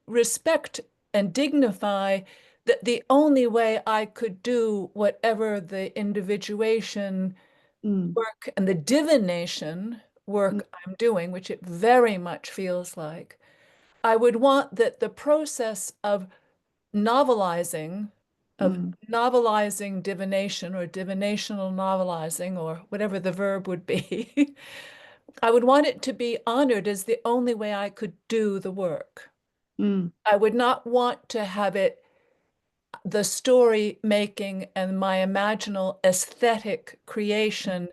respect and dignify that the only way I could do whatever the individuation work and the divination work I'm doing, which it very much feels like, I would want that the process of novelizing, divination or divinational novelizing, or whatever the verb would be, I would want it to be honored as the only way I could do the work. I would not want to have it, the story making and my imaginal aesthetic creation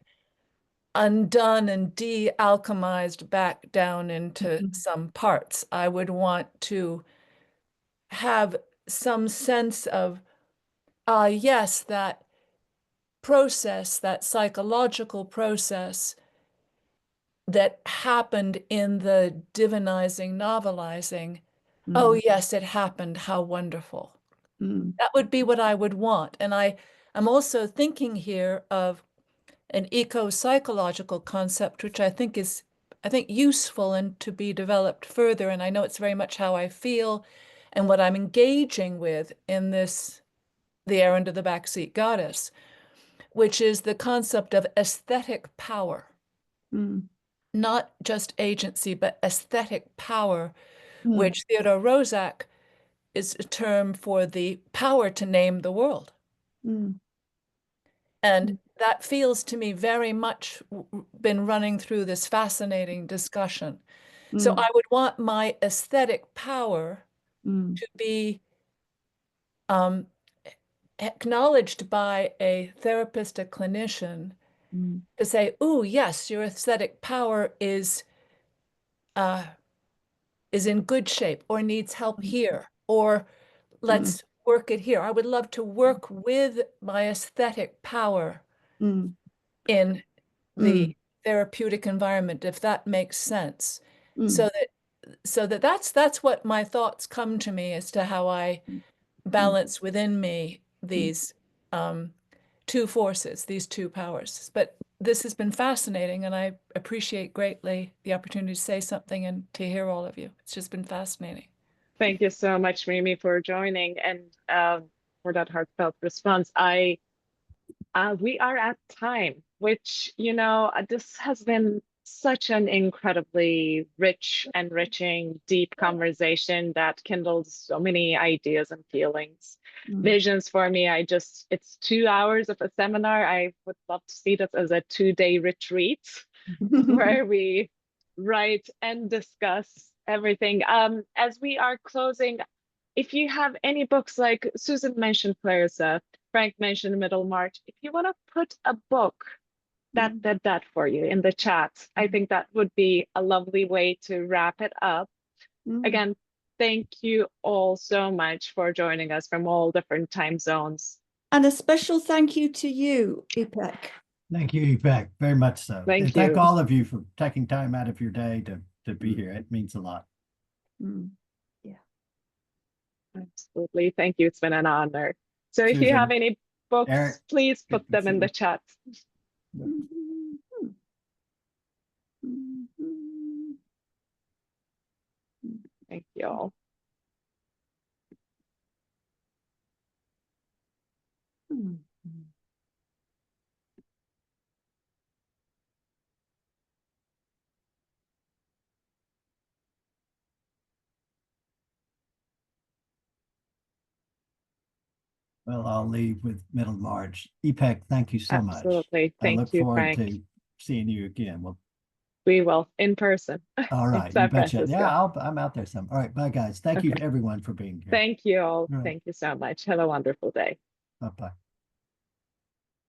undone and de-alchemized back down into some parts. I would want to have some sense of, yes, that process, that psychological process that happened in the divinizing, novelizing. Oh, yes, it happened. How wonderful. That would be what I would want. And I'm also thinking here of an eco-psychological concept, which I think is, useful and to be developed further. And I know it's very much how I feel and what I'm engaging with in this, The Errand of the Backseat Goddess, which is the concept of aesthetic power. Not just agency, but aesthetic power, which Theodore Roszak is a term for the power to name the world. And that feels to me very much been running through this fascinating discussion. So I would want my aesthetic power to be acknowledged by a therapist, a clinician, to say, "Ooh, yes, your aesthetic power is in good shape, or needs help here, or let's work it here." I would love to work with my aesthetic power in the therapeutic environment, if that makes sense. So that's what my thoughts come to me as to how I balance within me these two forces, these two powers. But this has been fascinating, and I appreciate greatly the opportunity to say something and to hear all of you. It's just been fascinating. Thank you so much, Mimi, for joining and for that heartfelt response. We are at time, which, this has been such an incredibly rich, enriching, deep conversation that kindles so many ideas and feelings, visions for me. It's 2 hours of a seminar. I would love to see this as a 2-day retreat where we write and discuss everything. As we are closing, if you have any books, like Susan mentioned Clarissa, Frank mentioned Middlemarch, if you want to put a book that for you in the chat, I think that would be a lovely way to wrap it up. Again, thank you all so much for joining us from all different time zones. And a special thank you to you, Ipek. Thank you, Ipek, very much so. Thank and thank you. all of you for taking time out of your day to be here. It means a lot. Yeah. Absolutely. Thank you. It's been an honor. So if you Susan, have any books, Eric, please put good to them in see the you. chat. Thank you all. Well, I'll leave with Middlemarch. Ipek, thank you so much. Absolutely. I look Thank you, forward Frank. to seeing you again. Well, We will in person all in right, you San betcha. Francisco. Yeah, I'm out there some. All right, bye guys. Thank you Okay. everyone for being here. Thank you all. All right. Thank you so much. Have a wonderful day. Bye-bye.